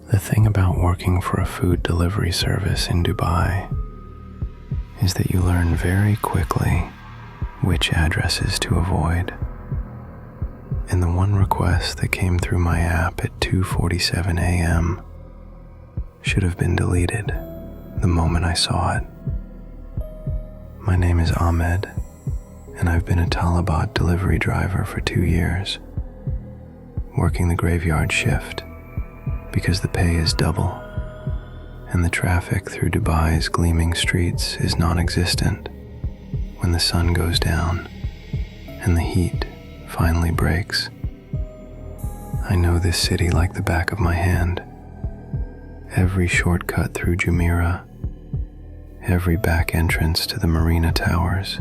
The thing about working for a food delivery service in Dubai is that you learn very quickly which addresses to avoid. And the one request that came through my app at 2:47 a.m. should have been deleted the moment I saw it. My name is Ahmed, and I've been a Talabat delivery driver for 2 years, working the graveyard shift because the pay is double and the traffic through Dubai's gleaming streets is non-existent when the sun goes down and the heat finally breaks. I know this city like the back of my hand. Every shortcut through Jumeirah, every back entrance to the Marina Towers,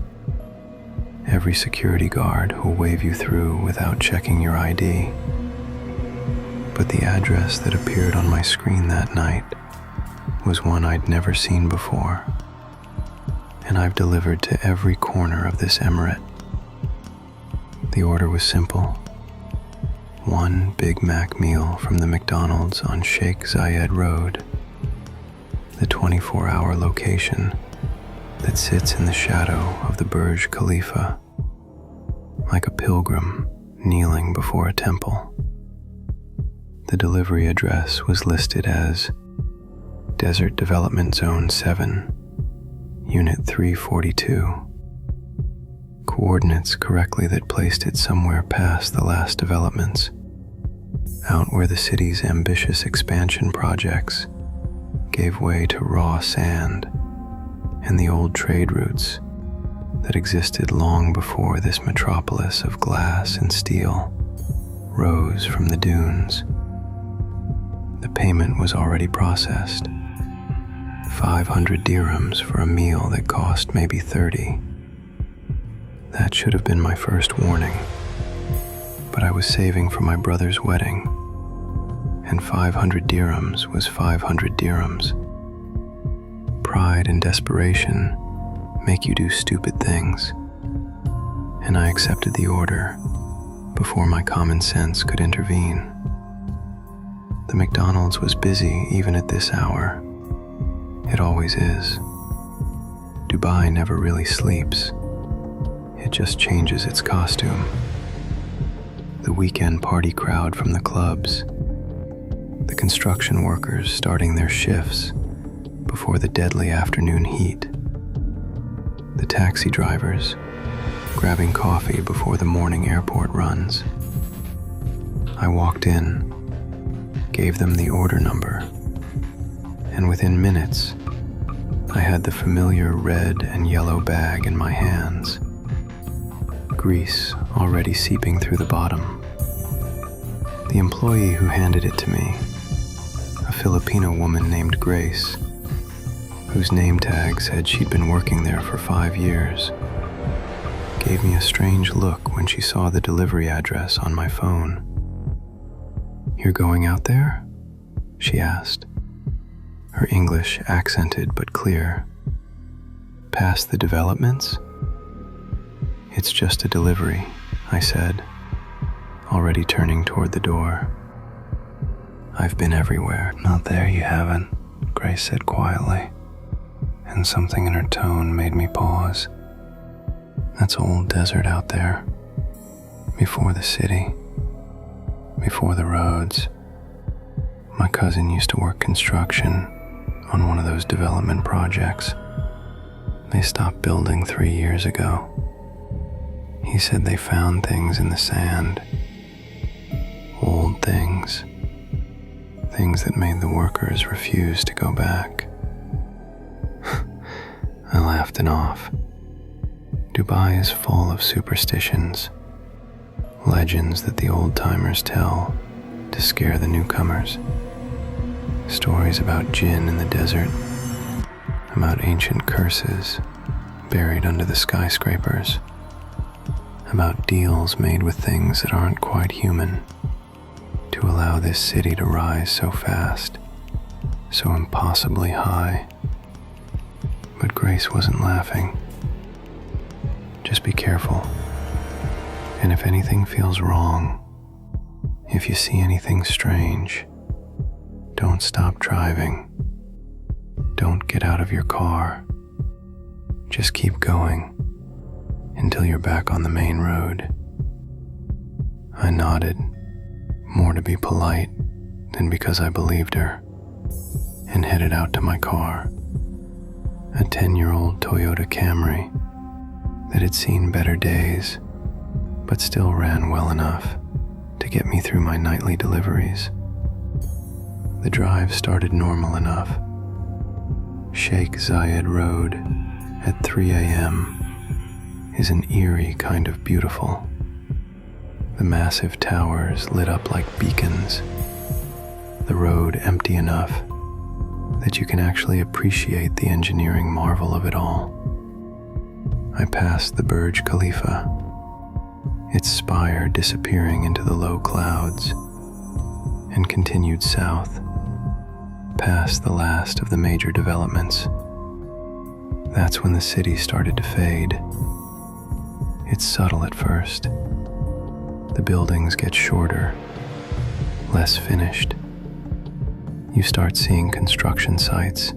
every security guard who'll wave you through without checking your ID. But the address that appeared on my screen that night was one I'd never seen before, and I've delivered to every corner of this emirate. The order was simple: 1 Big Mac meal from the McDonald's on Sheikh Zayed Road, the 24-hour location that sits in the shadow of the Burj Khalifa, like a pilgrim kneeling before a temple. The delivery address was listed as Desert Development Zone 7, Unit 342, coordinates correctly that placed it somewhere past the last developments, out where the city's ambitious expansion projects gave way to raw sand and the old trade routes that existed long before this metropolis of glass and steel rose from the dunes. The payment was already processed. 500 dirhams for a meal that cost maybe 30. That should have been my first warning, but I was saving for my brother's wedding, and 500 dirhams was 500 dirhams. Pride and desperation make you do stupid things, and I accepted the order before my common sense could intervene. The McDonald's was busy even at this hour. It always is. Dubai never really sleeps. It just changes its costume. The weekend party crowd from the clubs, the construction workers starting their shifts before the deadly afternoon heat, the taxi drivers grabbing coffee before the morning airport runs. I walked in, gave them the order number, and within minutes, I had the familiar red and yellow bag in my hands, grease already seeping through the bottom. The employee who handed it to me, a Filipino woman named Grace, whose name tag said she'd been working there for 5 years, gave me a strange look when she saw the delivery address on my phone. "You're going out there?" she asked, her English accented but clear. "Past the developments?" "It's just a delivery," I said, already turning toward the door. "I've been everywhere." "Not there, you haven't," Grace said quietly, and something in her tone made me pause. "That's old desert out there, before the city, before the roads. My cousin used to work construction on one of those development projects. They stopped building 3 years ago. He said they found things in the sand, old things, things that made the workers refuse to go back." I laughed it off. Dubai is full of superstitions, legends that the old-timers tell to scare the newcomers. Stories about jinn in the desert, about ancient curses buried under the skyscrapers, about deals made with things that aren't quite human to allow this city to rise so fast, so impossibly high. But Grace wasn't laughing. "Just be careful, and if anything feels wrong, if you see anything strange, Don't stop driving. Don't get out of your car. Just keep going until you're back on the main road. I nodded, more to be polite than because I believed her, and headed out to my car, a 10-year-old Toyota Camry that had seen better days, but still ran well enough to get me through my nightly deliveries. The drive started normal enough. Sheikh Zayed Road at 3 a.m. is an eerie kind of beautiful. The massive towers lit up like beacons. The road empty enough that you can actually appreciate the engineering marvel of it all. I passed the Burj Khalifa, its spire disappearing into the low clouds, and continued south, past the last of the major developments. That's when the city started to fade. It's subtle at first. The buildings get shorter, less finished. You start seeing construction sites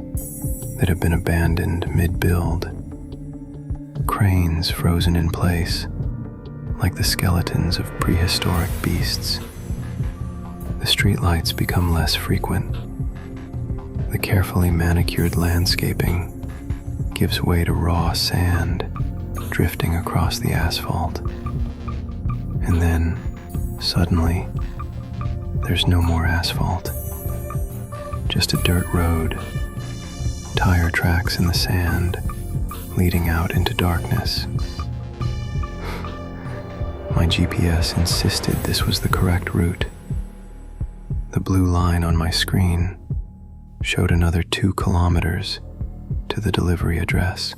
that have been abandoned mid-build. Cranes frozen in place, like the skeletons of prehistoric beasts. The streetlights become less frequent. The carefully manicured landscaping gives way to raw sand drifting across the asphalt. And then, suddenly, there's no more asphalt. Just a dirt road, tire tracks in the sand, leading out into darkness. My GPS insisted this was the correct route. The blue line on my screen showed another 2 kilometers to the delivery address.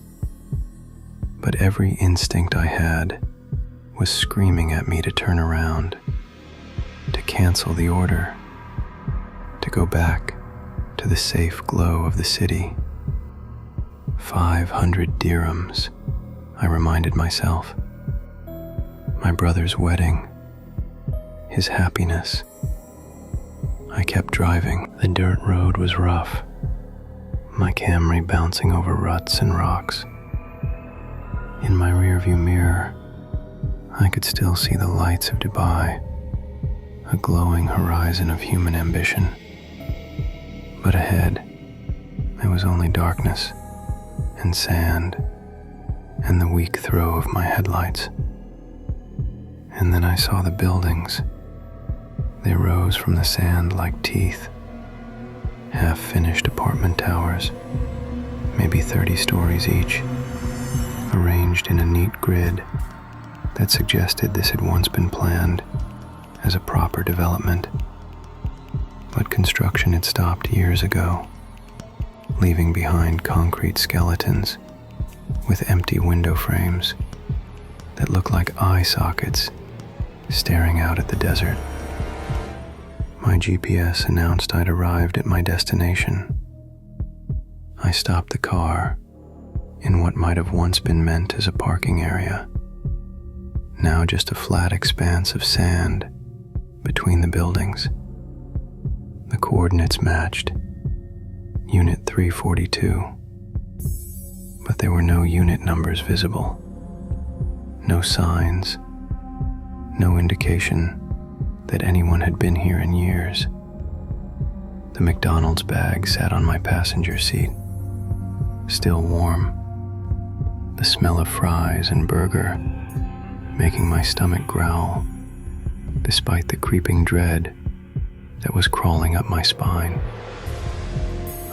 But every instinct I had was screaming at me to turn around, to cancel the order, to go back to the safe glow of the city. 500 dirhams, I reminded myself. My brother's wedding, his happiness. I kept driving. The dirt road was rough, my Camry bouncing over ruts and rocks. In my rearview mirror, I could still see the lights of Dubai, a glowing horizon of human ambition. But ahead, there was only darkness and sand and the weak throw of my headlights. And then I saw the buildings. They rose from the sand like teeth, half-finished apartment towers, maybe 30 stories each, arranged in a neat grid that suggested this had once been planned as a proper development. But construction had stopped years ago, leaving behind concrete skeletons with empty window frames that looked like eye sockets staring out at the desert. My GPS announced I'd arrived at my destination. I stopped the car in what might have once been meant as a parking area, now just a flat expanse of sand between the buildings. The coordinates matched, Unit 342, but there were no unit numbers visible, no signs, no indication that anyone had been here in years. The McDonald's bag sat on my passenger seat, still warm, the smell of fries and burger making my stomach growl, despite the creeping dread that was crawling up my spine.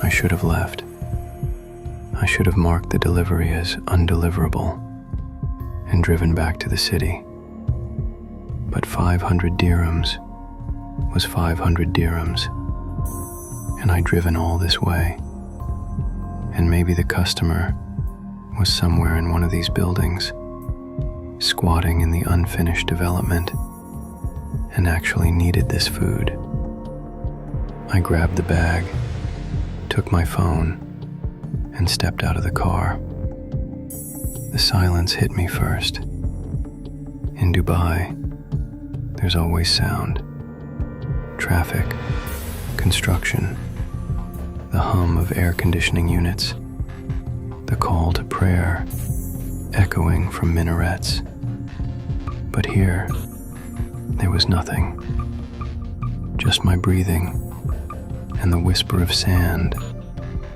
I should have left. I should have marked the delivery as undeliverable and driven back to the city. But 500 dirhams was 500 dirhams, and I'd driven all this way. And maybe the customer was somewhere in one of these buildings, squatting in the unfinished development, and actually needed this food. I grabbed the bag, took my phone, and stepped out of the car. The silence hit me first. In Dubai, there's always sound, traffic, construction, the hum of air conditioning units, the call to prayer echoing from minarets. But here, there was nothing, just my breathing and the whisper of sand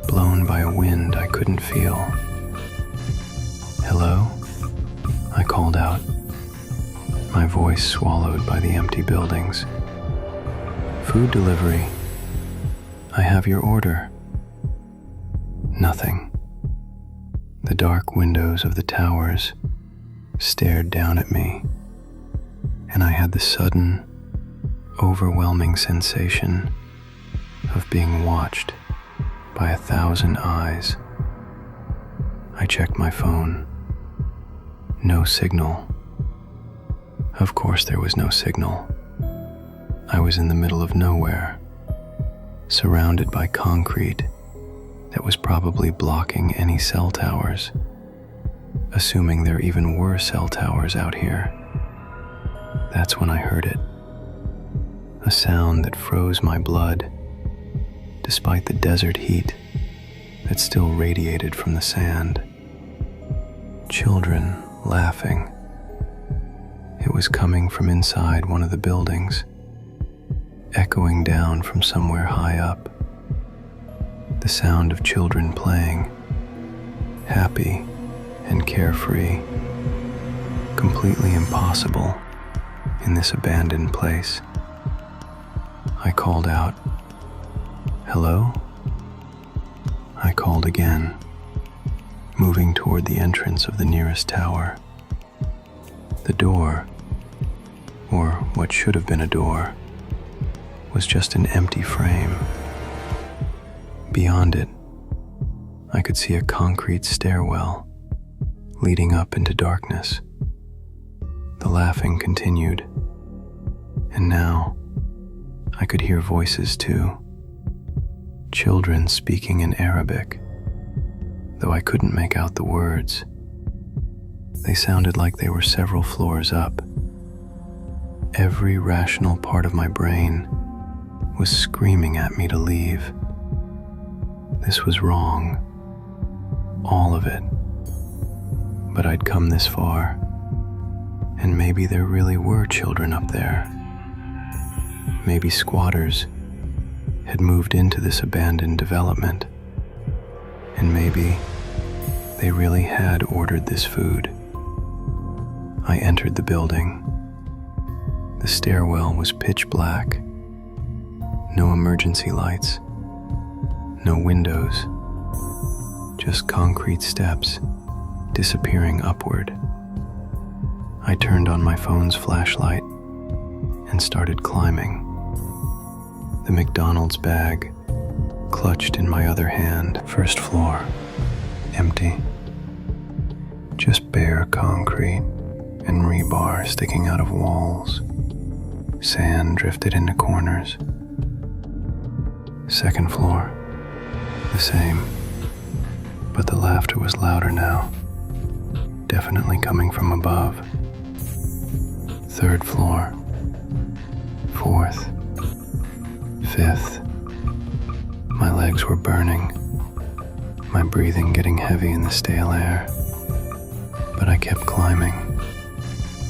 blown by a wind I couldn't feel. "Hello?" I called out, my voice swallowed by the empty buildings. "Food delivery. I have your order." Nothing. The dark windows of the towers stared down at me, and I had the sudden, overwhelming sensation of being watched by 1,000 eyes. I checked my phone. No signal. Of course there was no signal. I was in the middle of nowhere, surrounded by concrete that was probably blocking any cell towers, assuming there even were cell towers out here. That's when I heard it. A sound that froze my blood, despite the desert heat that still radiated from the sand. Children laughing. It was coming from inside one of the buildings, echoing down from somewhere high up. The sound of children playing, happy and carefree, completely impossible in this abandoned place. I called out, "Hello?" I called again, moving toward the entrance of the nearest tower. The door, or what should have been a door, was just an empty frame. Beyond it, I could see a concrete stairwell leading up into darkness. The laughing continued, and now I could hear voices too. Children speaking in Arabic, though I couldn't make out the words. They sounded like they were several floors up. Every rational part of my brain was screaming at me to leave. This was wrong, all of it. But I'd come this far, and maybe there really were children up there. Maybe squatters had moved into this abandoned development, and maybe they really had ordered this food. I entered the building. The stairwell was pitch black. No emergency lights. No windows. Just concrete steps disappearing upward. I turned on my phone's flashlight and started climbing. The McDonald's bag clutched in my other hand. First floor, empty. Just bare concrete and rebar sticking out of walls. Sand drifted into corners. Second floor, the same, but the laughter was louder now, definitely coming from above. Third floor, fourth, fifth. My legs were burning, my breathing getting heavy in the stale air. But I kept climbing,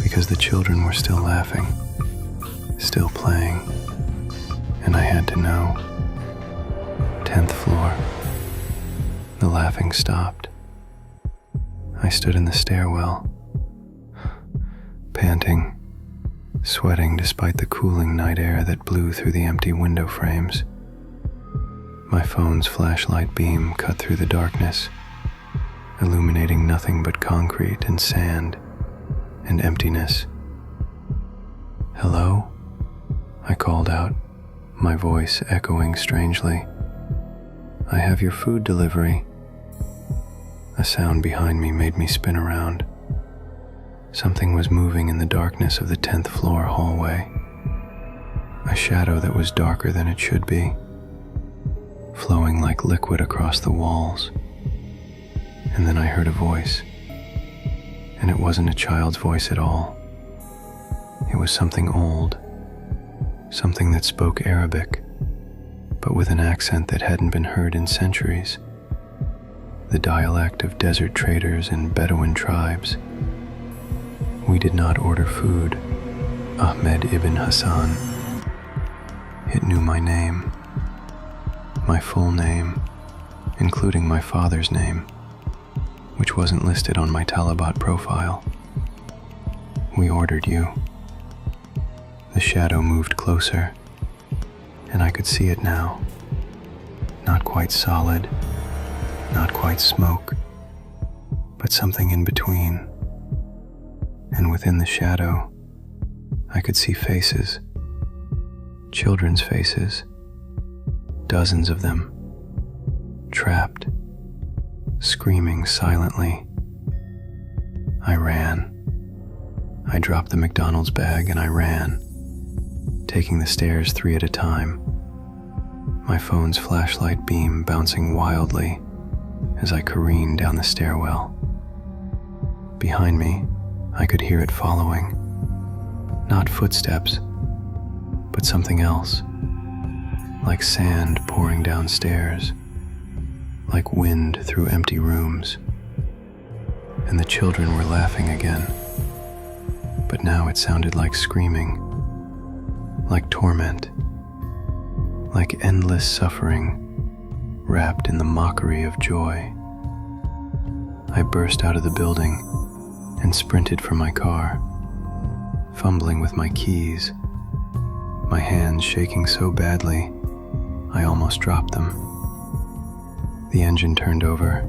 because the children were still laughing, still playing, and I had to know. 10th floor. The laughing stopped. I stood in the stairwell, panting, sweating despite the cooling night air that blew through the empty window frames. My phone's flashlight beam cut through the darkness, illuminating nothing but concrete and sand and emptiness. "Hello?" I called out, my voice echoing strangely. "I have your food delivery." A sound behind me made me spin around. Something was moving in the darkness of the 10th floor hallway. A shadow that was darker than it should be, flowing like liquid across the walls. And then I heard a voice, and it wasn't a child's voice at all. It was something old, something that spoke Arabic, but with an accent that hadn't been heard in centuries, the dialect of desert traders and Bedouin tribes. We did not order food, Ahmed ibn Hassan. It knew my name, my full name, including my father's name, which wasn't listed on my Talabat profile. We ordered you. The shadow moved closer, and I could see it now. Not quite solid, not quite smoke, but something in between. And within the shadow, I could see faces, children's faces, dozens of them, trapped, screaming silently. I ran. I dropped the McDonald's bag and I ran, taking the stairs 3 at a time, my phone's flashlight beam bouncing wildly as I careened down the stairwell. Behind me, I could hear it following. Not footsteps, but something else, like sand pouring downstairs, like wind through empty rooms. And the children were laughing again, but now it sounded like screaming, like torment, like endless suffering wrapped in the mockery of joy. I burst out of the building and sprinted for my car, fumbling with my keys, my hands shaking so badly I almost dropped them. The engine turned over.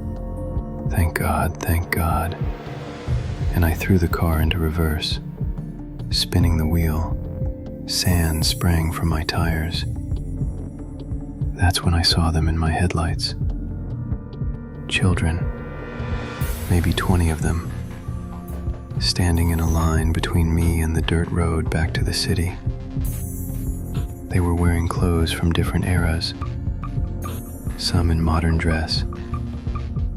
Thank God, and I threw the car into reverse, spinning the wheel. Sand sprang from my tires. That's when I saw them in my headlights. Children, maybe 20 of them, standing in a line between me and the dirt road back to the city. They were wearing clothes from different eras, some in modern dress,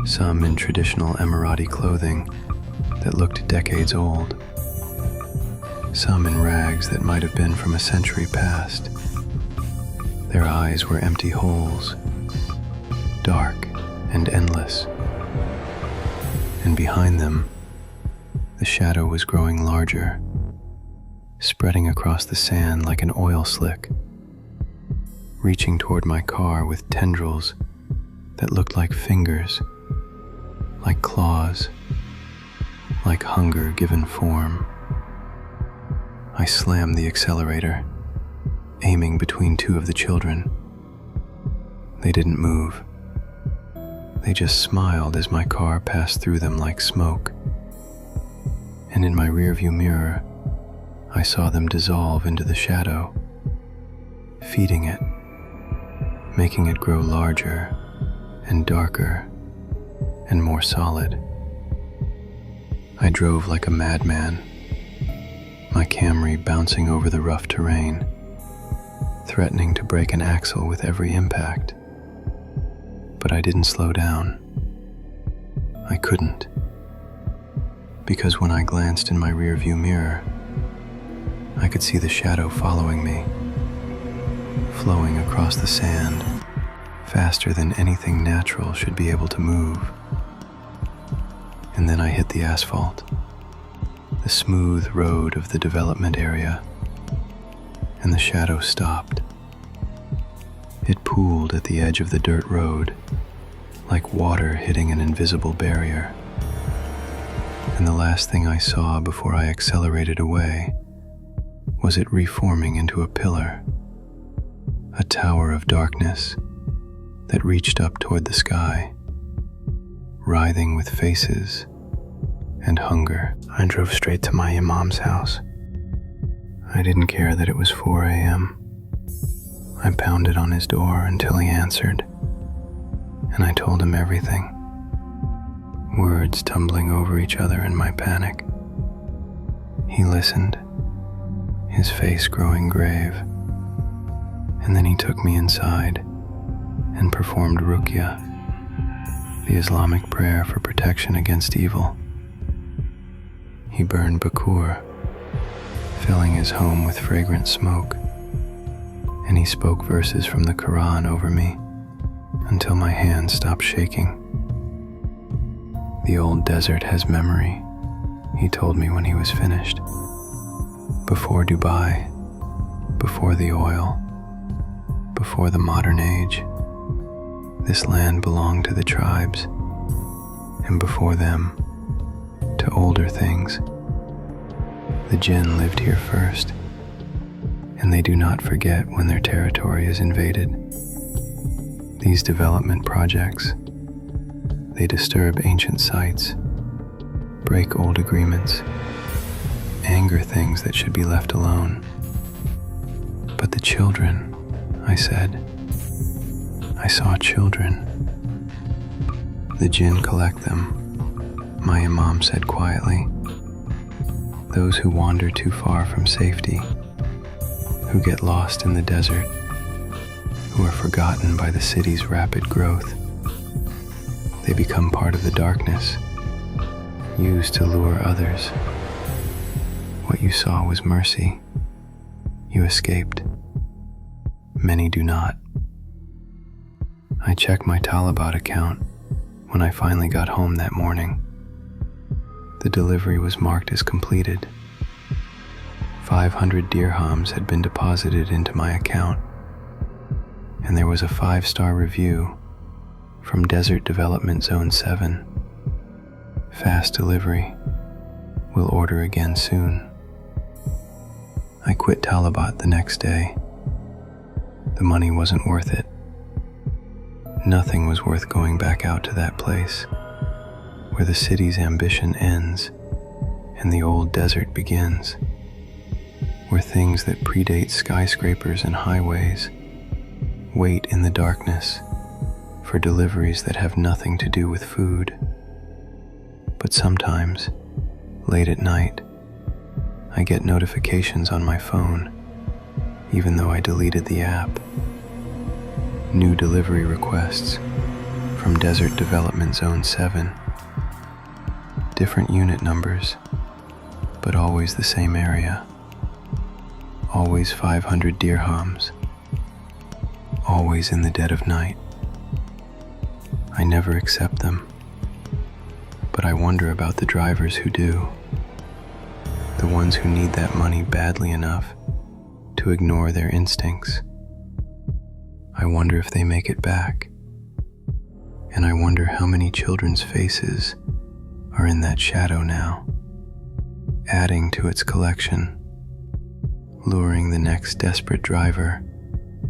some in traditional Emirati clothing that looked decades old, some in rags that might have been from a century past. Their eyes were empty holes, dark and endless. And behind them, the shadow was growing larger, spreading across the sand like an oil slick, reaching toward my car with tendrils that looked like fingers, like claws, like hunger given form. I slammed the accelerator, aiming between 2 of the children. They didn't move. They just smiled as my car passed through them like smoke. And in my rearview mirror, I saw them dissolve into the shadow, feeding it, making it grow larger and darker and more solid. I drove like a madman, my Camry bouncing over the rough terrain, threatening to break an axle with every impact. But I didn't slow down. I couldn't. Because when I glanced in my rearview mirror, I could see the shadow following me, flowing across the sand, faster than anything natural should be able to move. And then I hit the asphalt, the smooth road of the development area, and the shadow stopped. It pooled at the edge of the dirt road, like water hitting an invisible barrier. And the last thing I saw before I accelerated away was it reforming into a pillar, a tower of darkness that reached up toward the sky, writhing with faces and hunger. I drove straight to my imam's house. I didn't care that it was 4 a.m. I pounded on his door until he answered, and I told him everything, words tumbling over each other in my panic. He listened, his face growing grave, and then he took me inside and performed ruqya, the Islamic prayer for protection against evil. He burned bakur, filling his home with fragrant smoke, and he spoke verses from the Quran over me until my hands stopped shaking. The old desert has memory, he told me when he was finished. Before Dubai, before the oil, before the modern age, this land belonged to the tribes, and before them, to older things. The jinn lived here first, and they do not forget when their territory is invaded. These development projects, they disturb ancient sites, break old agreements, anger things that should be left alone. But the children, I said, I saw children. The jinn collect them, my imam said quietly. Those who wander too far from safety, who get lost in the desert, who are forgotten by the city's rapid growth. They become part of the darkness, used to lure others. What you saw was mercy. You escaped. Many do not. I checked my Talabat account when I finally got home that morning. The delivery was marked as completed. 500 dirhams had been deposited into my account, and there was a 5-star review from Desert Development Zone 7. Fast delivery. We'll order again soon. I quit Talabat the next day. The money wasn't worth it. Nothing was worth going back out to that place, where the city's ambition ends and the old desert begins, where things that predate skyscrapers and highways wait in the darkness for deliveries that have nothing to do with food. But sometimes, late at night, I get notifications on my phone, even though I deleted the app. New delivery requests from Desert Development Zone 7. Different unit numbers, but always the same area. Always 500 dirhams. Always in the dead of night. I never accept them, but I wonder about the drivers who do. The ones who need that money badly enough to ignore their instincts. I wonder if they make it back. And I wonder how many children's faces are in that shadow now, adding to its collection, luring the next desperate driver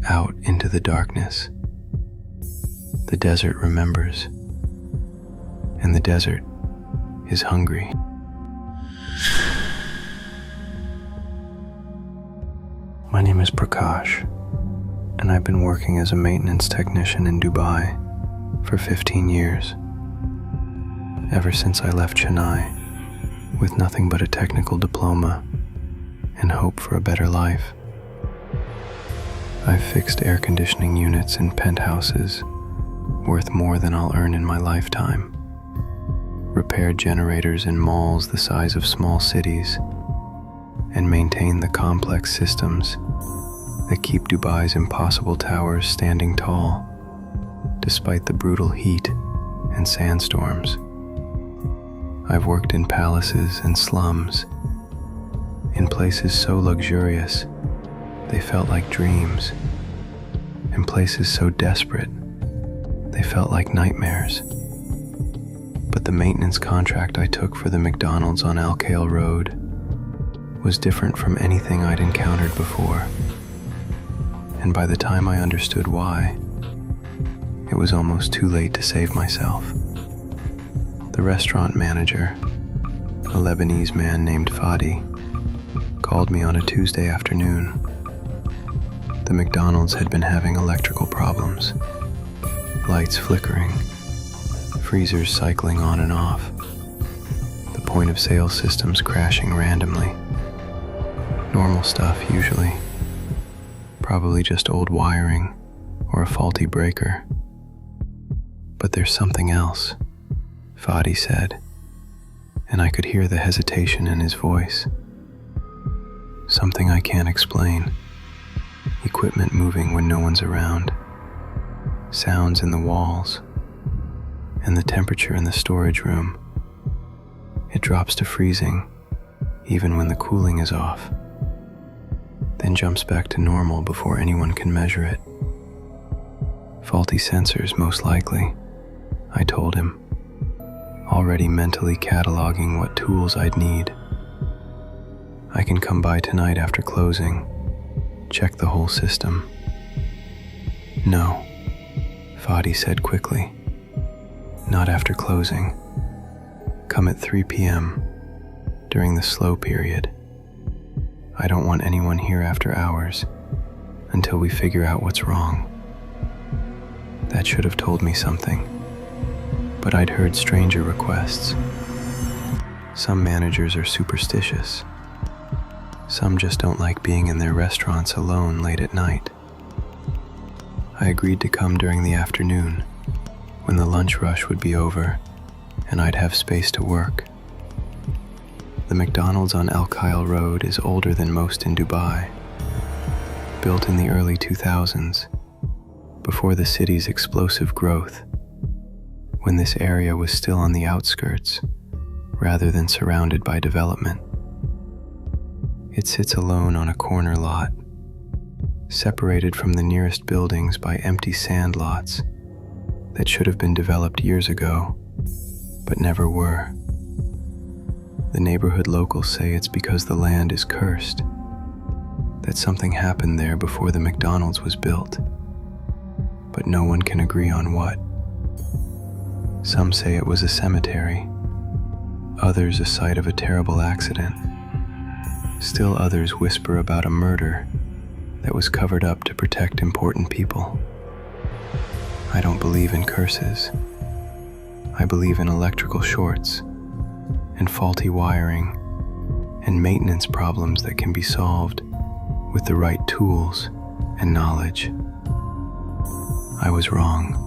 out into the darkness. The desert remembers, and the desert is hungry. My name is Prakash, and I've been working as a maintenance technician in Dubai for 15 years. Ever since I left Chennai, with nothing but a technical diploma and hope for a better life. I've fixed air conditioning units in penthouses worth more than I'll earn in my lifetime, repaired generators in malls the size of small cities, and maintained the complex systems that keep Dubai's impossible towers standing tall, despite the brutal heat and sandstorms. I've worked in palaces and slums, in places so luxurious they felt like dreams, in places so desperate they felt like nightmares. But the maintenance contract I took for the McDonald's on Al Khail Road was different from anything I'd encountered before. And by the time I understood why, it was almost too late to save myself. The restaurant manager, a Lebanese man named Fadi, called me on a Tuesday afternoon. The McDonald's had been having electrical problems, lights flickering, freezers cycling on and off, the point of sale systems crashing randomly. Normal stuff usually, probably just old wiring or a faulty breaker. But there's something else, Fadi said, and I could hear the hesitation in his voice. Something I can't explain. He equipment moving when no one's around, sounds in the walls, and the temperature in the storage room. It drops to freezing even when the cooling is off, then jumps back to normal before anyone can measure it. Faulty sensors, most likely, I told him, already mentally cataloging what tools I'd need. I can come by tonight after closing, check the whole system. No, Fadi said quickly. Not after closing. Come at 3 p.m. during the slow period. I don't want anyone here after hours until we figure out what's wrong. That should have told me something, but I'd heard stranger requests. Some managers are superstitious. Some just don't like being in their restaurants alone late at night. I agreed to come during the afternoon, when the lunch rush would be over and I'd have space to work. The McDonald's on Al Khail Road is older than most in Dubai, built in the early 2000s, before the city's explosive growth, when this area was still on the outskirts rather than surrounded by development. It sits alone on a corner lot, separated from the nearest buildings by empty sand lots that should have been developed years ago, but never were. The neighborhood locals say it's because the land is cursed, that something happened there before the McDonald's was built, but no one can agree on what. Some say it was a cemetery, others a site of a terrible accident. Still others whisper about a murder that was covered up to protect important people. I don't believe in curses. I believe in electrical shorts and faulty wiring and maintenance problems that can be solved with the right tools and knowledge. I was wrong.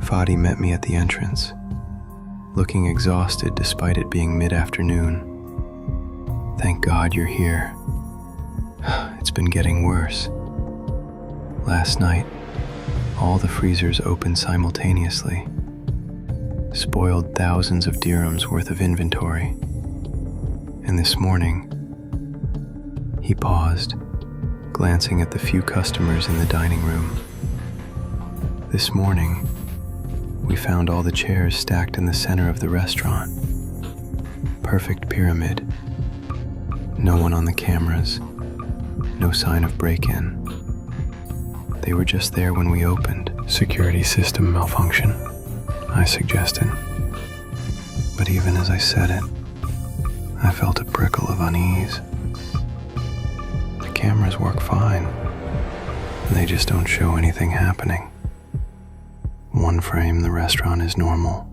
Fadi met me at the entrance, looking exhausted despite it being mid-afternoon. Thank God you're here. It's been getting worse. Last night, all the freezers opened simultaneously, spoiled thousands of dirhams worth of inventory. And this morning, he paused, glancing at the few customers in the dining room. This morning, we found all the chairs stacked in the center of the restaurant. Perfect pyramid. No one on the cameras. No sign of break-in. They were just there when we opened. Security system malfunction, I suggested. But even as I said it, I felt a prickle of unease. The cameras work fine. They just don't show anything happening. One frame, the restaurant is normal.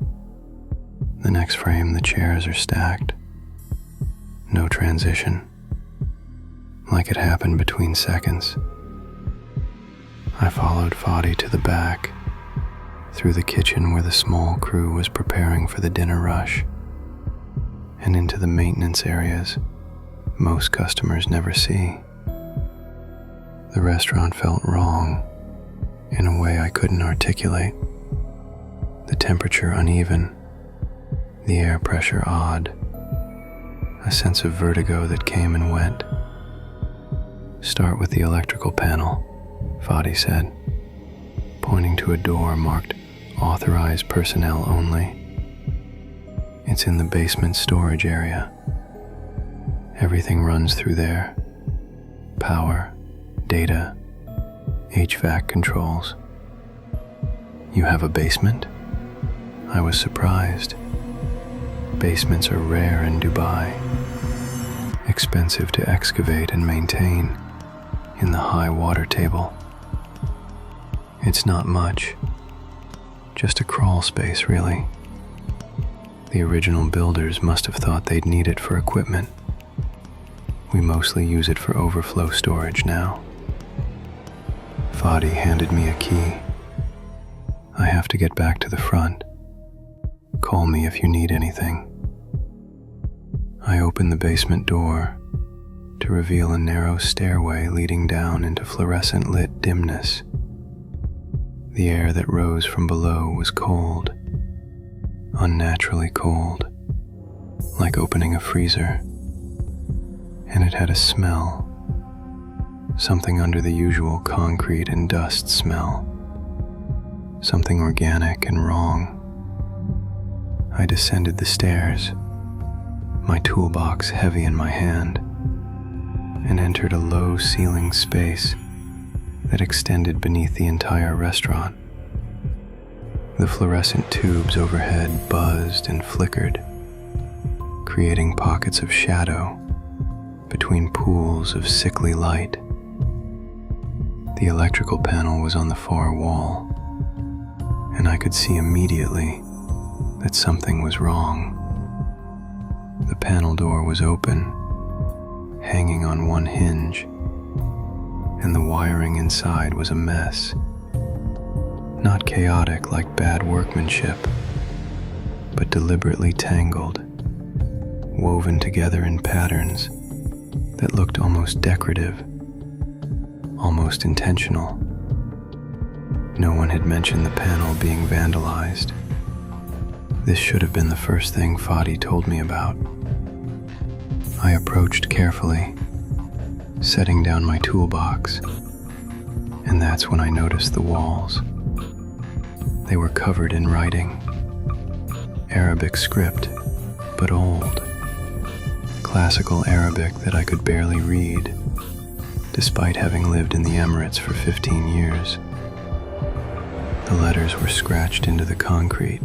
The next frame, the chairs are stacked. No transition. Like it happened between seconds. I followed Fadi to the back, through the kitchen where the small crew was preparing for the dinner rush, and into the maintenance areas most customers never see. The restaurant felt wrong, in a way I couldn't articulate. The temperature uneven, the air pressure odd, a sense of vertigo that came and went. Start with the electrical panel, Fadi said, pointing to a door marked Authorized Personnel Only. It's in the basement storage area. Everything runs through there. Power, data, HVAC controls. You have a basement? I was surprised. Basements are rare in Dubai, expensive to excavate and maintain in the high water table. It's not much, just a crawl space really. The original builders must have thought they'd need it for equipment. We mostly use it for overflow storage now. Fadi handed me a key. I have to get back to the front. Call me if you need anything. I opened the basement door, to reveal a narrow stairway leading down into fluorescent-lit dimness. The air that rose from below was cold, unnaturally cold, like opening a freezer, and it had a smell, something under the usual concrete and dust smell, something organic and wrong. I descended the stairs, my toolbox heavy in my hand, and entered a low-ceiling space that extended beneath the entire restaurant. The fluorescent tubes overhead buzzed and flickered, creating pockets of shadow between pools of sickly light. The electrical panel was on the far wall, and I could see immediately that something was wrong. The panel door was open, hanging on one hinge, and the wiring inside was a mess. Not chaotic like bad workmanship, but deliberately tangled, woven together in patterns that looked almost decorative, almost intentional. No one had mentioned the panel being vandalized. This should have been the first thing Fadi told me about. I approached carefully, setting down my toolbox, and that's when I noticed the walls. They were covered in writing, Arabic script, but old, classical Arabic that I could barely read, despite having lived in the Emirates for 15 years. The letters were scratched into the concrete,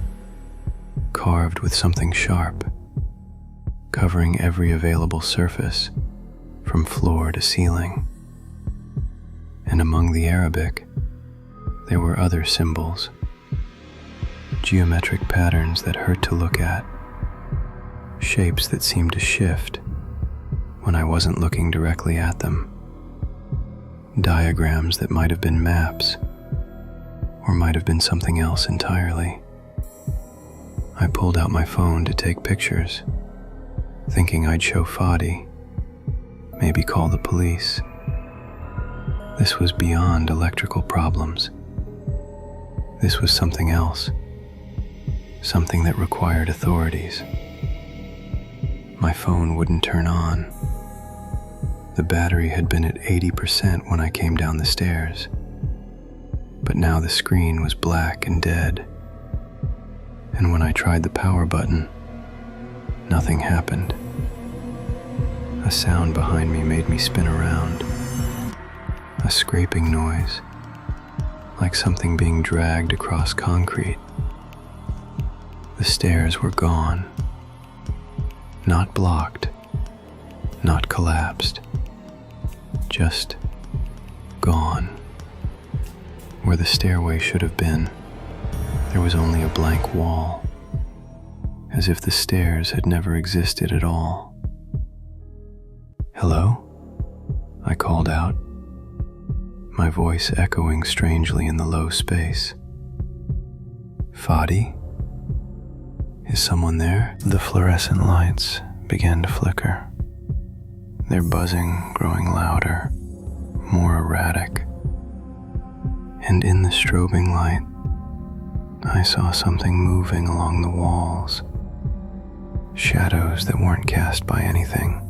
carved with something sharp, covering every available surface, from floor to ceiling. And among the Arabic, there were other symbols, geometric patterns that hurt to look at, shapes that seemed to shift when I wasn't looking directly at them, diagrams that might have been maps, or might have been something else entirely. I pulled out my phone to take pictures, thinking I'd show Fadi, maybe call the police. This was beyond electrical problems. This was something else, something that required authorities. My phone wouldn't turn on. The battery had been at 80% when I came down the stairs, but now the screen was black and dead. And when I tried the power button, nothing happened. A sound behind me made me spin around. A scraping noise, like something being dragged across concrete. The stairs were gone. Not blocked, not collapsed, just gone. Where the stairway should have been, there was only a blank wall, as if the stairs had never existed at all. "Hello?" I called out, my voice echoing strangely in the low space. "Fadi? Is someone there?" The fluorescent lights began to flicker, their buzzing growing louder, more erratic. And in the strobing light, I saw something moving along the walls, shadows that weren't cast by anything,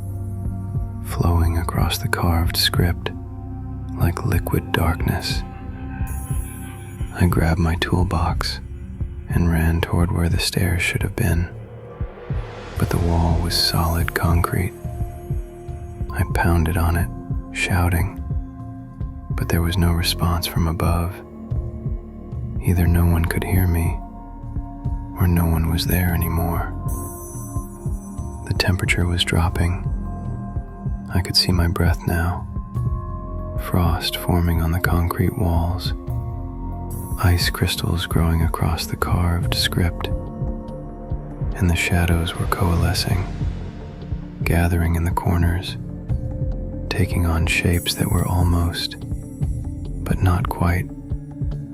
flowing across the carved script like liquid darkness. I grabbed my toolbox and ran toward where the stairs should have been, but the wall was solid concrete. I pounded on it, shouting, but there was no response from above. Either no one could hear me, or no one was there anymore. The temperature was dropping. I could see my breath now, frost forming on the concrete walls, ice crystals growing across the carved script, and the shadows were coalescing, gathering in the corners, taking on shapes that were almost, but not quite,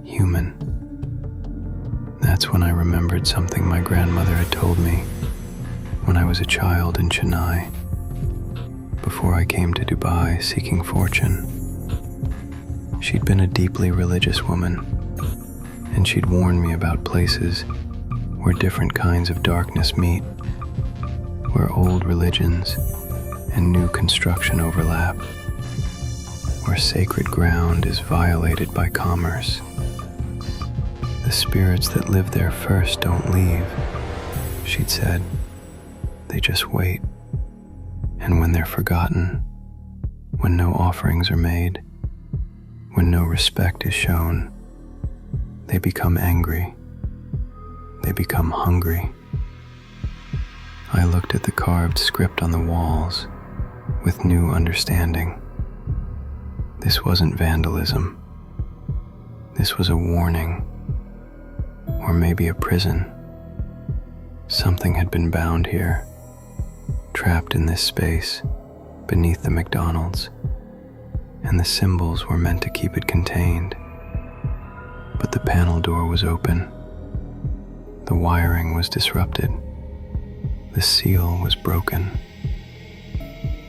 human. That's when I remembered something my grandmother had told me when I was a child in Chennai. before I came to Dubai seeking fortune. She'd been a deeply religious woman, and she'd warned me about places where different kinds of darkness meet, where old religions and new construction overlap, where sacred ground is violated by commerce. The spirits that live there first don't leave, she'd said. They just wait. And when they're forgotten, when no offerings are made, when no respect is shown, they become angry. They become hungry. I looked at the carved script on the walls with new understanding. This wasn't vandalism. This was a warning, or maybe a prison. Something had been bound here, trapped in this space beneath the McDonald's, and the symbols were meant to keep it contained. But the panel door was open. The wiring was disrupted. The seal was broken.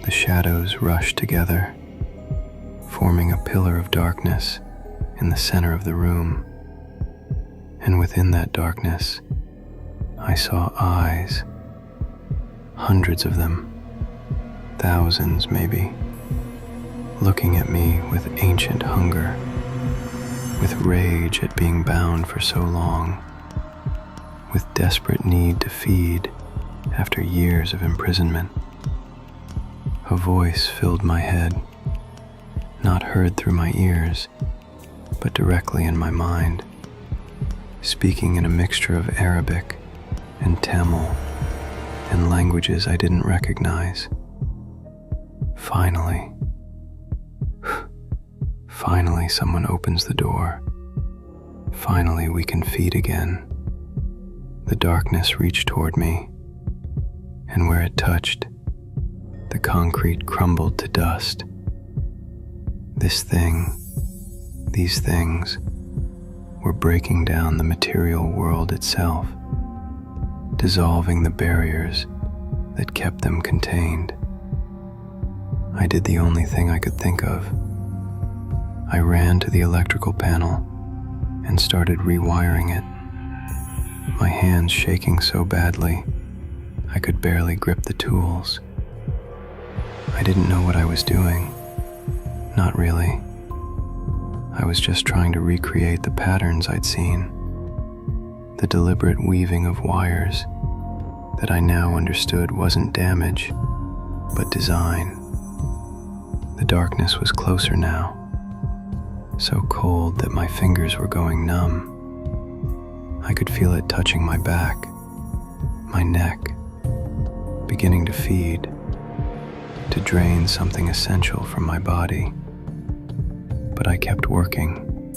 The shadows rushed together, forming a pillar of darkness in the center of the room. And within that darkness, I saw eyes, hundreds of them, thousands maybe, looking at me with ancient hunger, with rage at being bound for so long, with desperate need to feed after years of imprisonment. A voice filled my head, not heard through my ears, but directly in my mind, speaking in a mixture of Arabic and Tamil and languages I didn't recognize. Finally, someone opens the door. Finally, we can feed again. The darkness reached toward me, and where it touched, the concrete crumbled to dust. These things, were breaking down the material world itself, dissolving the barriers that kept them contained. I did the only thing I could think of. I ran to the electrical panel and started rewiring it, my hands shaking so badly I could barely grip the tools. I didn't know what I was doing. Not really. I was just trying to recreate the patterns I'd seen, the deliberate weaving of wires that I now understood wasn't damage, but design. The darkness was closer now, so cold that my fingers were going numb. I could feel it touching my back, my neck, beginning to feed, to drain something essential from my body. But I kept working,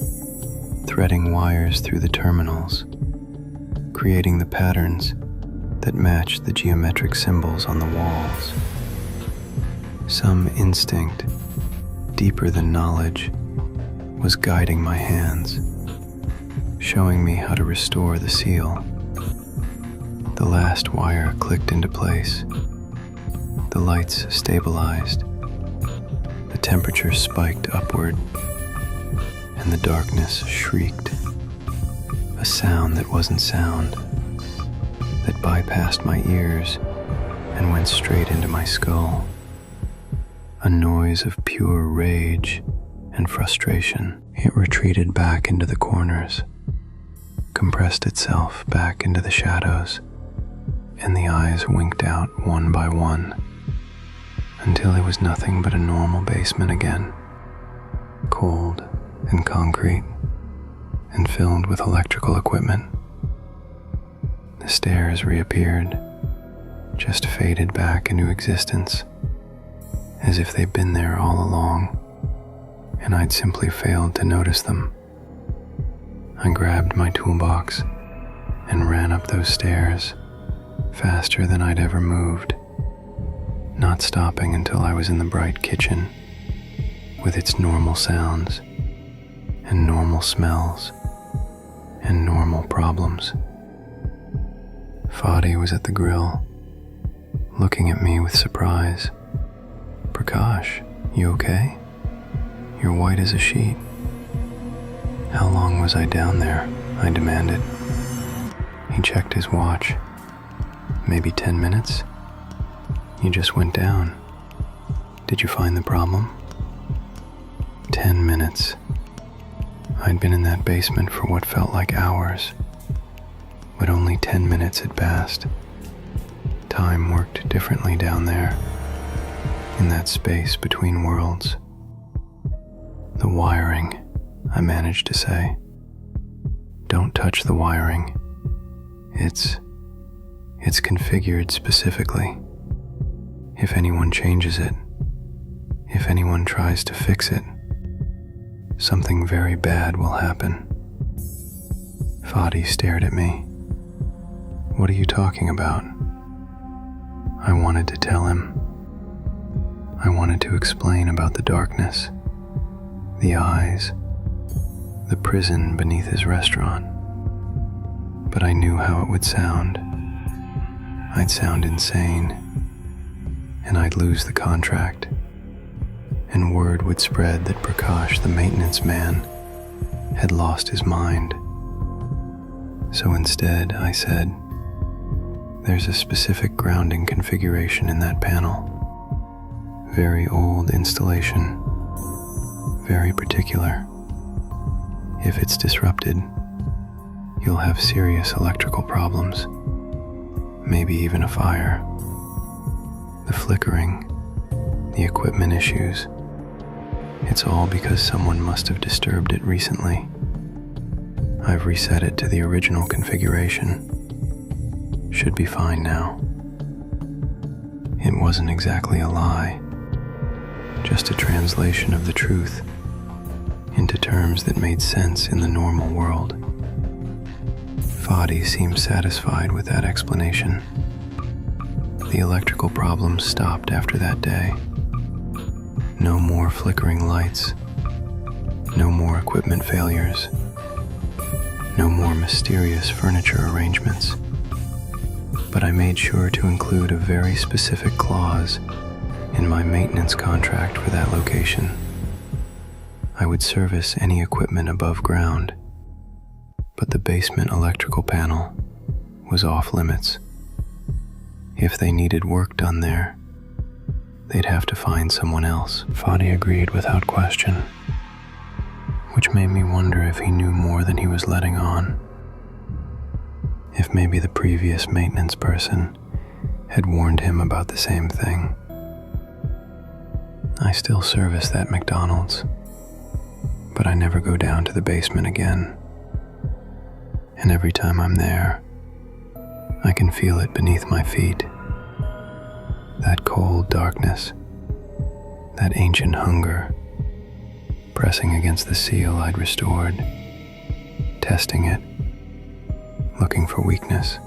threading wires through the terminals, creating the patterns that matched the geometric symbols on the walls. Some instinct, deeper than knowledge, was guiding my hands, showing me how to restore the seal. The last wire clicked into place. The lights stabilized. The temperature spiked upward, and the darkness shrieked. A sound that wasn't sound, that bypassed my ears and went straight into my skull. A noise of pure rage and frustration. It retreated back into the corners, compressed itself back into the shadows, and the eyes winked out one by one, until it was nothing but a normal basement again, cold and concrete, and filled with electrical equipment. The stairs reappeared, just faded back into existence, as if they'd been there all along, and I'd simply failed to notice them. I grabbed my toolbox and ran up those stairs, faster than I'd ever moved, not stopping until I was in the bright kitchen, with its normal sounds, and normal smells, and normal problems. Fadi was at the grill, looking at me with surprise, Prakash, you okay? You're white as a sheet. How long was I down there? I demanded. He checked his watch. Maybe 10 minutes? You just went down. Did you find the problem? 10 minutes. I'd been in that basement for what felt like hours, but only 10 minutes had passed. Time worked differently down there, in that space between worlds. The wiring, I managed to say. Don't touch the wiring. It's configured specifically. If anyone changes it, if anyone tries to fix it, something very bad will happen. Fadi stared at me. What are you talking about? I wanted to tell him. I wanted to explain about the darkness, the eyes, the prison beneath his restaurant. But I knew how it would sound. I'd sound insane, and I'd lose the contract, and word would spread that Prakash, the maintenance man, had lost his mind. So instead, I said, there's a specific grounding configuration in that panel. Very old installation, very particular. If it's disrupted, you'll have serious electrical problems, maybe even a fire. The flickering, the equipment issues, it's all because someone must have disturbed it recently. I've reset it to the original configuration. Should be fine now. It wasn't exactly a lie, just a translation of the truth into terms that made sense in the normal world. Fadi seemed satisfied with that explanation. The electrical problems stopped after that day. No more flickering lights, no more equipment failures, no more mysterious furniture arrangements. But I made sure to include a very specific clause in my maintenance contract for that location. I would service any equipment above ground, but the basement electrical panel was off limits. If they needed work done there, they'd have to find someone else. Fadi agreed without question, which made me wonder if he knew more than he was letting on. If maybe the previous maintenance person had warned him about the same thing. I still service that McDonald's, but I never go down to the basement again. And every time I'm there, I can feel it beneath my feet. That cold darkness, that ancient hunger, pressing against the seal I'd restored, testing it, looking for weakness.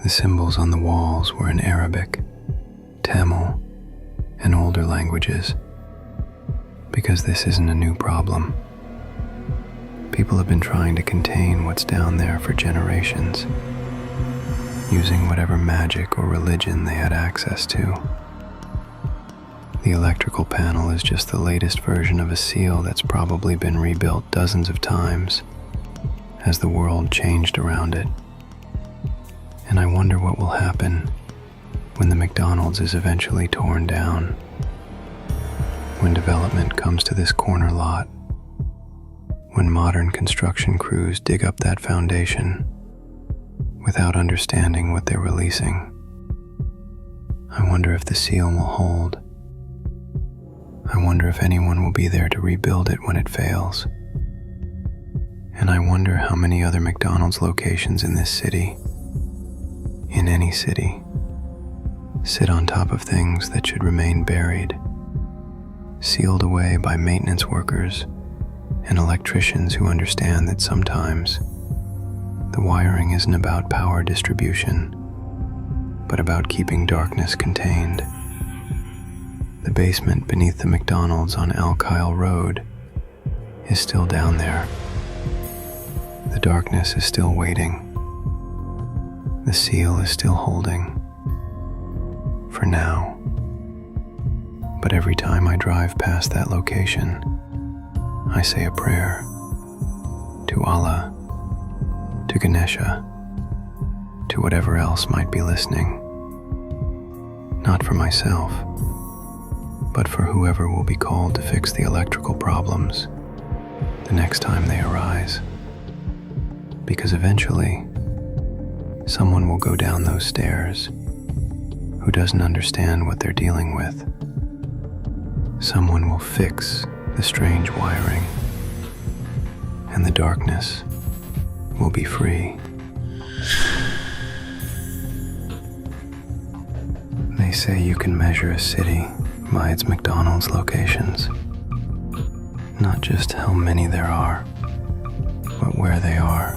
The symbols on the walls were in Arabic, Tamil, and older languages, because this isn't a new problem. People have been trying to contain what's down there for generations, using whatever magic or religion they had access to. The electrical panel is just the latest version of a seal that's probably been rebuilt dozens of times as the world changed around it. And I wonder what will happen when the McDonald's is eventually torn down, when development comes to this corner lot, when modern construction crews dig up that foundation without understanding what they're releasing. I wonder if the seal will hold. I wonder if anyone will be there to rebuild it when it fails. And I wonder how many other McDonald's locations in this city, in any city, sit on top of things that should remain buried, sealed away by maintenance workers and electricians who understand that sometimes the wiring isn't about power distribution, but about keeping darkness contained. The basement beneath the McDonald's on Al Kyle Road is still down there. The darkness is still waiting. The seal is still holding. For now. But every time I drive past that location, I say a prayer to Allah, to Ganesha, to whatever else might be listening. Not for myself, but for whoever will be called to fix the electrical problems the next time they arise. Because eventually, someone will go down those stairs who doesn't understand what they're dealing with. Someone will fix the strange wiring, and the darkness will be free. They say you can measure a city by its McDonald's locations. Not just how many there are, but where they are,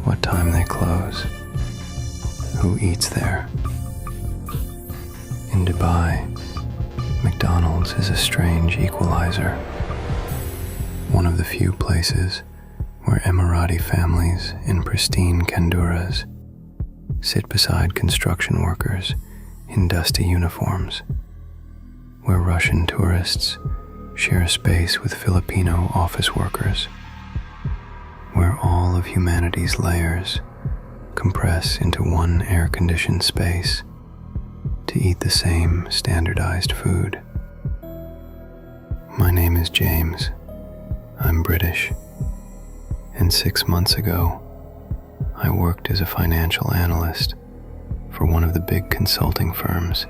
what time they close, who eats there. In Dubai, McDonald's is a strange equalizer. One of the few places where Emirati families in pristine kanduras sit beside construction workers in dusty uniforms, where Russian tourists share space with Filipino office workers, where all of humanity's layers compress into one air-conditioned space to eat the same standardized food. My name is James. I'm British. And 6 months ago, I worked as a financial analyst for one of the big consulting firms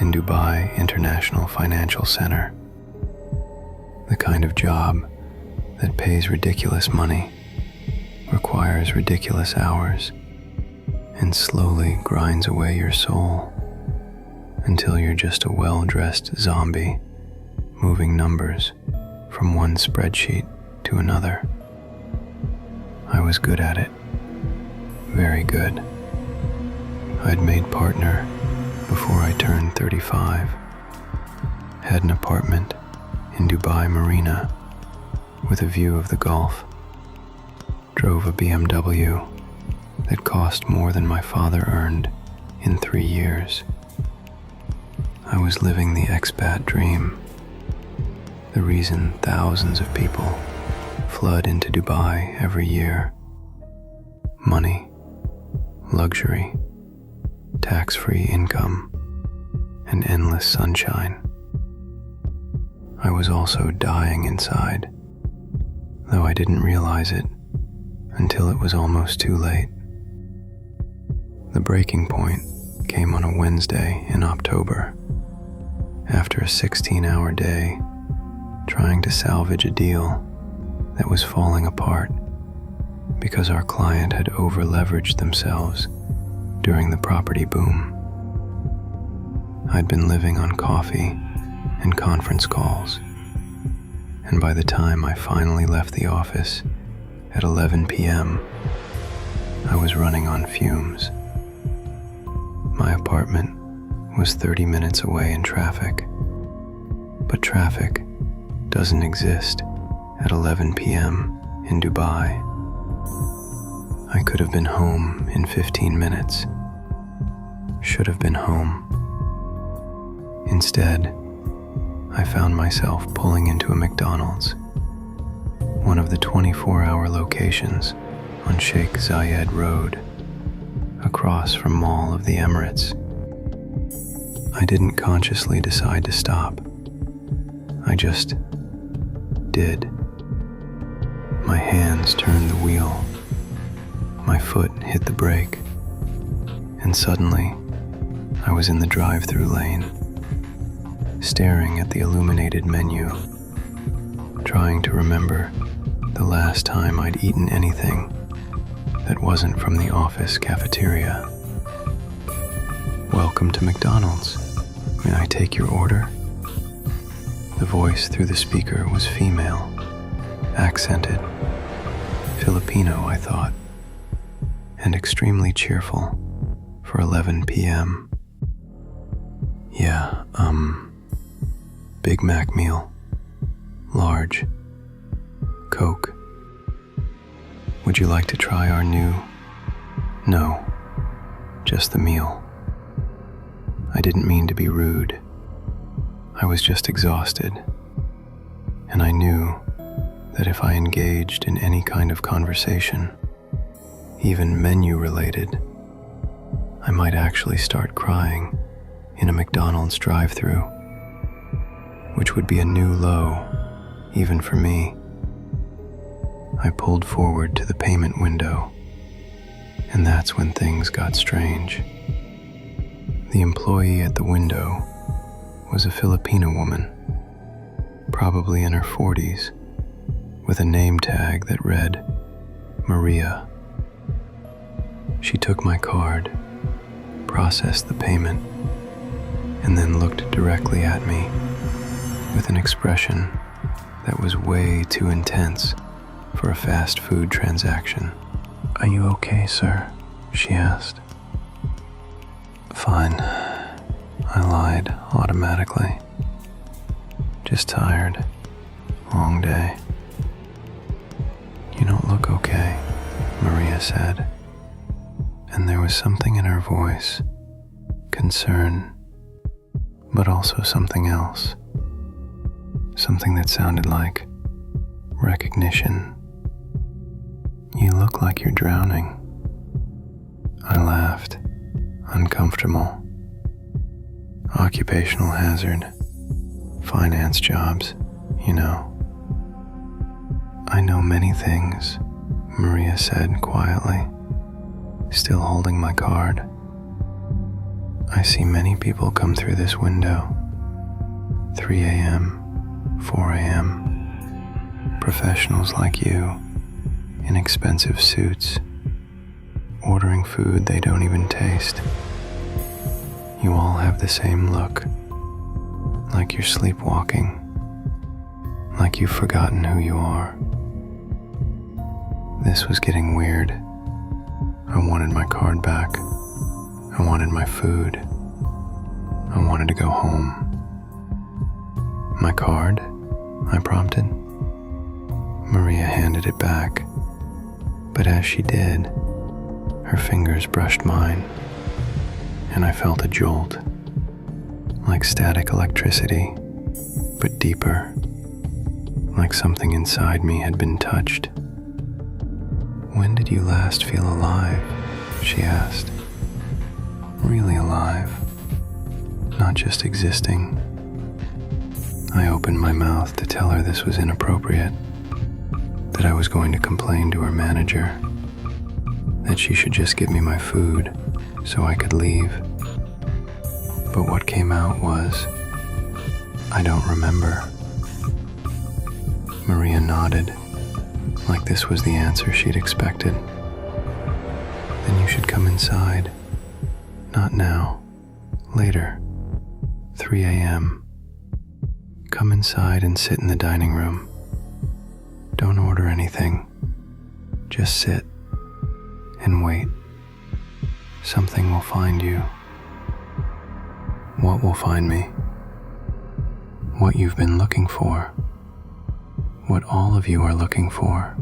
in Dubai International Financial Center. The kind of job that pays ridiculous money, requires ridiculous hours, and slowly grinds away your soul until you're just a well-dressed zombie moving numbers from one spreadsheet to another. I was good at it, very good. I'd made partner before I turned 35, had an apartment in Dubai Marina with a view of the Gulf, drove a BMW that cost more than my father earned in 3 years. I was living the expat dream, the reason thousands of people flood into Dubai every year. Money, luxury, tax-free income, and endless sunshine. I was also dying inside, though I didn't realize it until it was almost too late. The breaking point came on a Wednesday in October, after a 16-hour day trying to salvage a deal that was falling apart because our client had over-leveraged themselves during the property boom. I'd been living on coffee and conference calls, and by the time I finally left the office at 11 p.m., I was running on fumes. My apartment was 30 minutes away in traffic, but traffic doesn't exist at 11 p.m. in Dubai. I could have been home in 15 minutes. Should have been home. Instead, I found myself pulling into a McDonald's, one of the 24-hour locations on Sheikh Zayed Road, across from Mall of the Emirates. I didn't consciously decide to stop. I just did. My hands turned the wheel. My foot hit the brake. And suddenly, I was in the drive-through lane, staring at the illuminated menu, trying to remember the last time I'd eaten anything that wasn't from the office cafeteria. "Welcome to McDonald's. May I take your order?" The voice through the speaker was female, accented, Filipino, I thought, and extremely cheerful for 11 p.m. "Yeah, Big Mac meal, large, Coke. Would you like to try our new..." "No, just the meal." I didn't mean to be rude. I was just exhausted, and I knew that if I engaged in any kind of conversation, even menu-related, I might actually start crying in a McDonald's drive-thru, which would be a new low, even for me. I pulled forward to the payment window, and that's when things got strange. The employee at the window was a Filipino woman, probably in her 40s, with a name tag that read Maria. She took my card, processed the payment, and then looked directly at me with an expression that was way too intense for a fast food transaction. "Are you okay, sir?" she asked. "Fine," I lied automatically. "Just tired. Long day." "You don't look okay," Maria said, and there was something in her voice, concern, but also something else, something that sounded like recognition. "You look like you're drowning." I laughed, uncomfortable. Occupational hazard, finance jobs, you know. "I know many things," Maria said quietly, still holding my card. "I see many people come through this window. 3 a.m., 4 a.m. Professionals like you, in expensive suits, ordering food they don't even taste. You all have the same look, like you're sleepwalking, like you've forgotten who you are." This was getting weird. I wanted my card back. I wanted my food. I wanted to go home. "My card?" I prompted. Maria handed it back, but as she did, her fingers brushed mine, and I felt a jolt, like static electricity, but deeper, like something inside me had been touched. "When did you last feel alive?" she asked. "Really alive, not just existing." I opened my mouth to tell her this was inappropriate, that I was going to complain to her manager, that she should just give me my food so I could leave. But what came out was, "I don't remember." Maria nodded, like this was the answer she'd expected. "Then you should come inside. Not now. Later. 3 a.m. Come inside and sit in the dining room. Don't order anything. Just sit and wait. Something will find you." "What will find me?" "What you've been looking for. What all of you are looking for."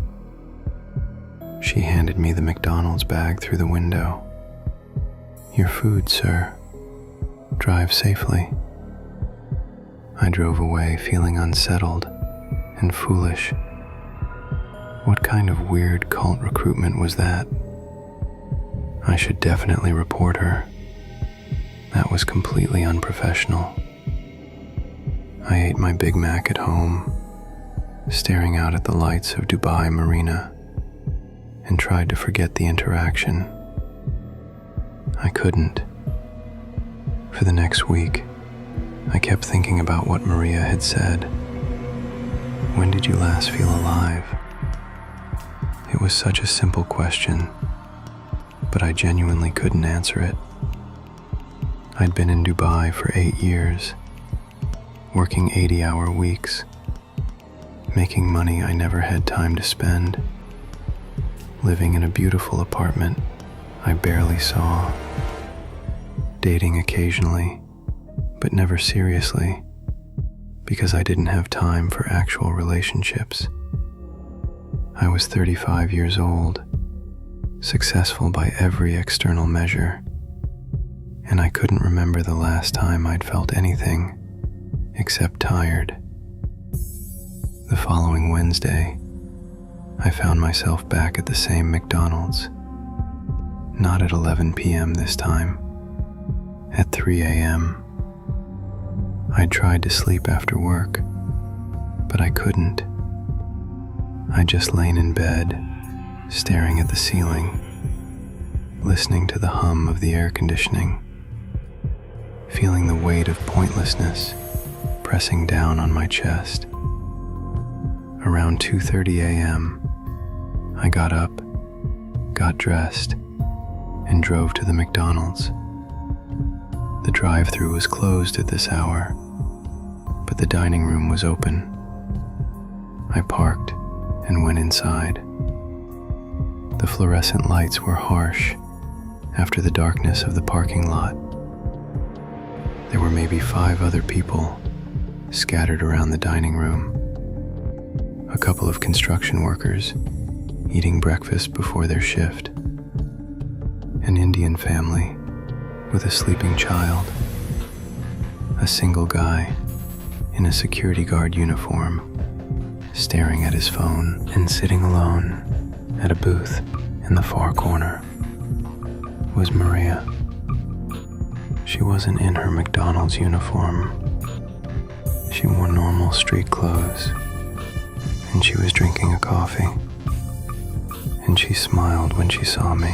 She handed me the McDonald's bag through the window. "Your food, sir. Drive safely." I drove away feeling unsettled and foolish. What kind of weird cult recruitment was that? I should definitely report her. That was completely unprofessional. I ate my Big Mac at home, staring out at the lights of Dubai Marina, and tried to forget the interaction. I couldn't. For the next week, I kept thinking about what Maria had said. "When did you last feel alive?" It was such a simple question, but I genuinely couldn't answer it. I'd been in Dubai for 8 years, working 80-hour weeks, making money I never had time to spend, living in a beautiful apartment I barely saw, dating occasionally, but never seriously, because I didn't have time for actual relationships. I was 35 years old, successful by every external measure, and I couldn't remember the last time I'd felt anything except tired. The following Wednesday, I found myself back at the same McDonald's. Not at 11 p.m. this time, at 3 a.m. I'd tried to sleep after work, but I couldn't. I'd just lain in bed, staring at the ceiling, listening to the hum of the air conditioning, feeling the weight of pointlessness pressing down on my chest. Around 2:30 a.m., I got up, got dressed, and drove to the McDonald's. The drive-thru was closed at this hour, but the dining room was open. I parked and went inside. The fluorescent lights were harsh after the darkness of the parking lot. There were maybe 5 other people scattered around the dining room. A couple of construction workers eating breakfast before their shift. An Indian family with a sleeping child. A single guy in a security guard uniform staring at his phone, and sitting alone at a booth in the far corner was Maria. She wasn't in her McDonald's uniform. She wore normal street clothes, and she was drinking a coffee. And she smiled when she saw me,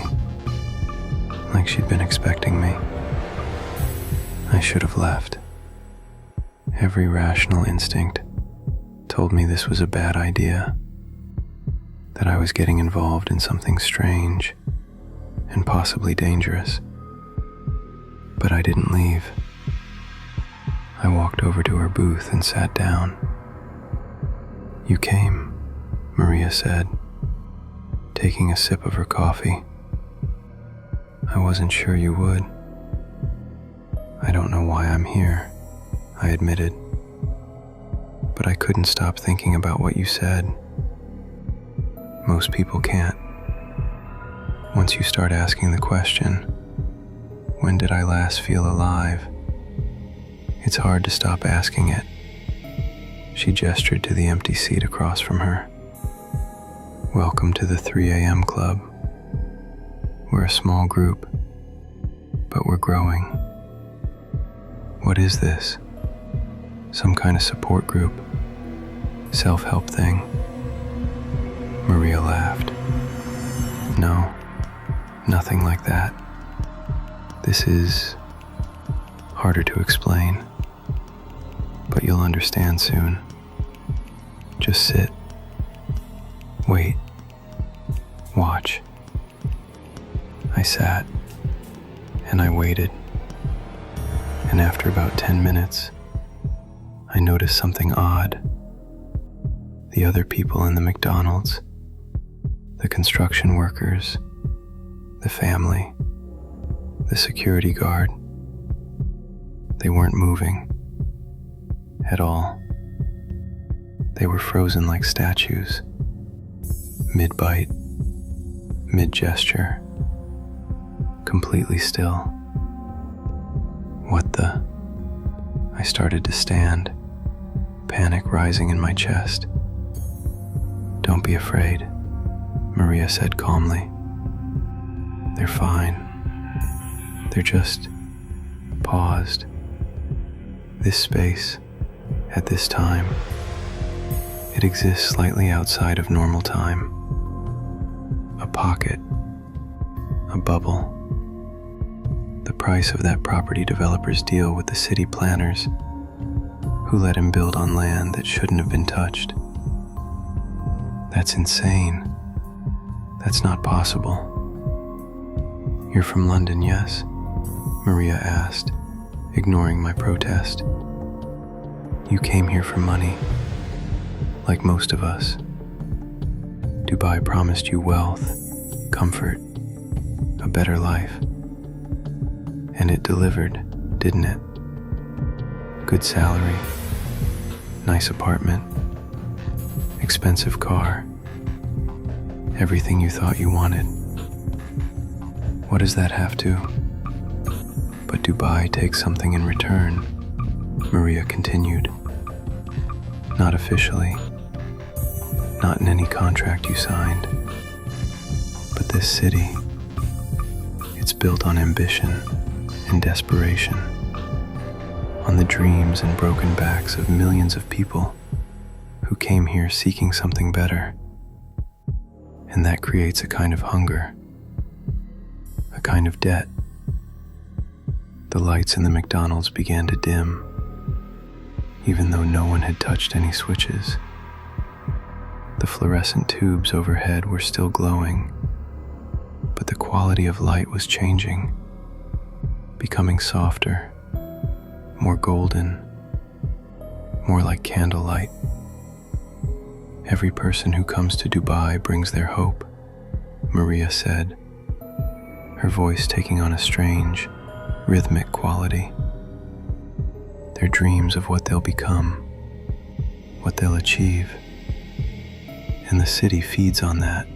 like she'd been expecting me. I should have left. Every rational instinct told me this was a bad idea, that I was getting involved in something strange and possibly dangerous. But I didn't leave. I walked over to her booth and sat down. "You came," Maria said, taking a sip of her coffee. "I wasn't sure you would." "I don't know why I'm here," I admitted. "But I couldn't stop thinking about what you said. Most people can't. Once you start asking the question, when did I last feel alive? It's hard to stop asking it." She gestured to the empty seat across from her. "Welcome to the 3 a.m. club. We're a small group, but we're growing." "What is this? Some kind of support group? Self-help thing?" Maria laughed. "No, nothing like that. This is harder to explain, but you'll understand soon. Just sit. Wait. Watch." I sat, and I waited, and after about 10 minutes, I noticed something odd. The other people in the McDonald's, the construction workers, the family, the security guard, they weren't moving at all. They were frozen like statues, mid-bite, mid-gesture, completely still. "What the?" I started to stand, panic rising in my chest. "Don't be afraid," Maria said calmly. "They're fine. They're just paused. This space, at this time, it exists slightly outside of normal time. A pocket, a bubble. The price of that property developer's deal with the city planners, who let him build on land that shouldn't have been touched. That's insane. That's not possible." "You're from London, yes?" Maria asked, ignoring my protest. "You came here for money, like most of us. Dubai promised you wealth, comfort, a better life. And it delivered, didn't it? Good salary, nice apartment, expensive car, everything you thought you wanted. What does that have to? But Dubai takes something in return," Maria continued. Not officially, not in any contract you signed. But this city, it's built on ambition and desperation, on the dreams and broken backs of millions of people who came here seeking something better. And that creates a kind of hunger, a kind of debt. The lights in the McDonald's began to dim, even though no one had touched any switches. The fluorescent tubes overhead were still glowing, but the quality of light was changing, becoming softer, more golden, more like candlelight. Every person who comes to Dubai brings their hope, Maria said, her voice taking on a strange, rhythmic quality. Their dreams of what they'll become, what they'll achieve. And the city feeds on that.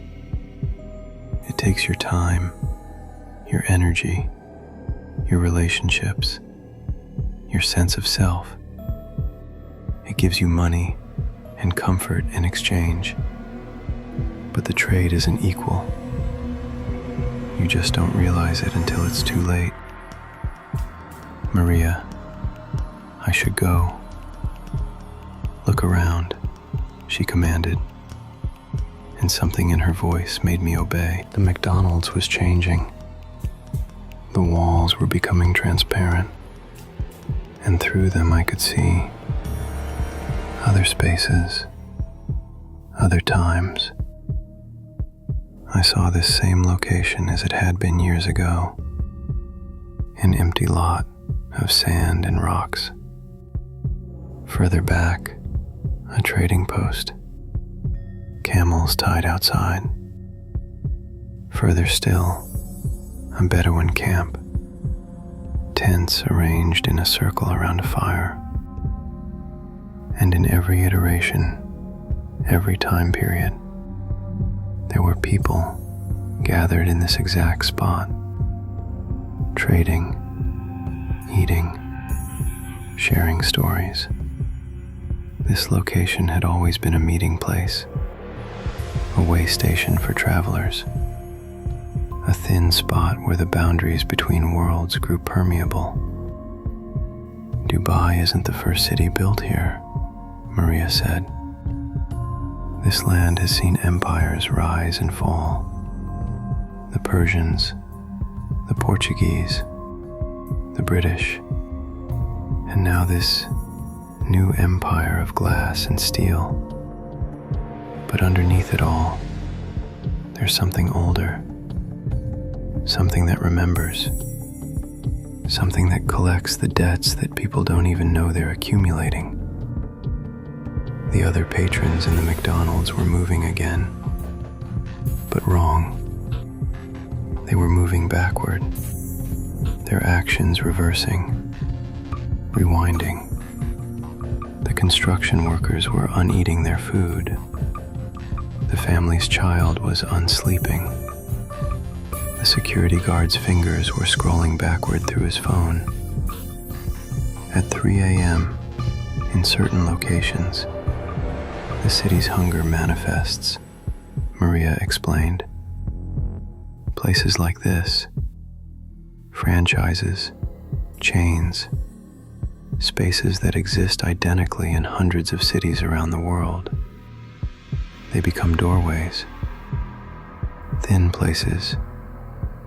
It takes your time, your energy, your relationships, your sense of self. It gives you money and comfort in exchange. But the trade isn't equal. You just don't realize it until it's too late. Maria, I should go. Look around, she commanded, and something in her voice made me obey. The McDonald's was changing. The walls were becoming transparent, and through them I could see other spaces, other times. I saw this same location as it had been years ago, an empty lot of sand and rocks. Further back, a trading post, camels tied outside. Further still, a Bedouin camp, tents arranged in a circle around a fire. And in every iteration, every time period, there were people gathered in this exact spot, trading, eating, sharing stories. This location had always been a meeting place, a way station for travelers, a thin spot where the boundaries between worlds grew permeable. Dubai isn't the first city built here, Maria said. This land has seen empires rise and fall. The Persians, the Portuguese, the British, and now this new empire of glass and steel. But underneath it all, there's something older, something that remembers, something that collects the debts that people don't even know they're accumulating. The other patrons in the McDonald's were moving again, but wrong. They were moving backward, their actions reversing, rewinding. The construction workers were uneating their food. The family's child was unsleeping. The security guard's fingers were scrolling backward through his phone. At 3 a.m., in certain locations, the city's hunger manifests, Maria explained. Places like this, franchises, chains, spaces that exist identically in hundreds of cities around the world. They become doorways, thin places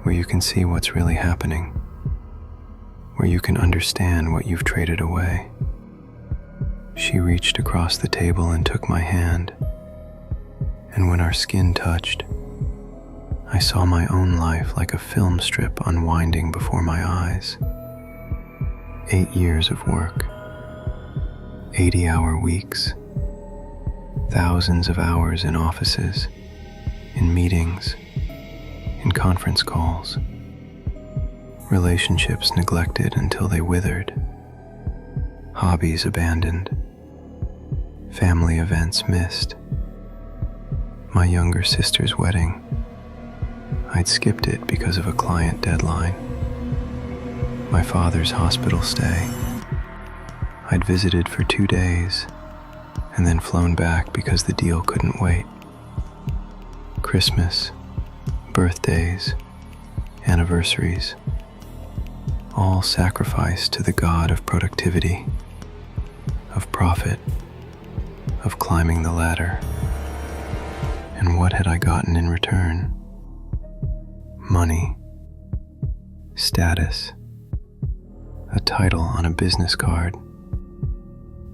where you can see what's really happening, where you can understand what you've traded away. She reached across the table and took my hand, and when our skin touched, I saw my own life like a film strip unwinding before my eyes. 8 years of work, 80-hour weeks, thousands of hours in offices, in meetings, in conference calls, relationships neglected until they withered, hobbies abandoned, family events missed. My younger sister's wedding, I'd skipped it because of a client deadline. My father's hospital stay, I'd visited for 2 days and then flown back because the deal couldn't wait. Christmas, birthdays, anniversaries, all sacrificed to the god of productivity, of profit, of climbing the ladder. And what had I gotten in return? Money, status, a title on a business card,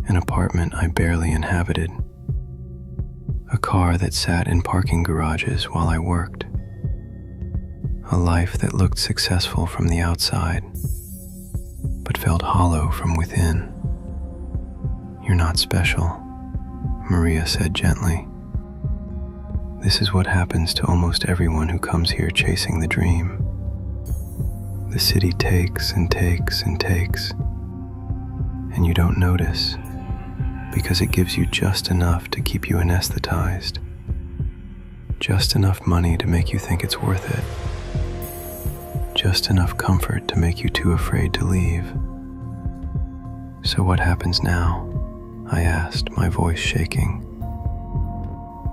an apartment I barely inhabited, a car that sat in parking garages while I worked, a life that looked successful from the outside, but felt hollow from within. "You're not special," Maria said gently. "This is what happens to almost everyone who comes here chasing the dream. The city takes and takes and takes, and you don't notice because it gives you just enough to keep you anesthetized, just enough money to make you think it's worth it, just enough comfort to make you too afraid to leave." "So what happens now?" I asked, my voice shaking.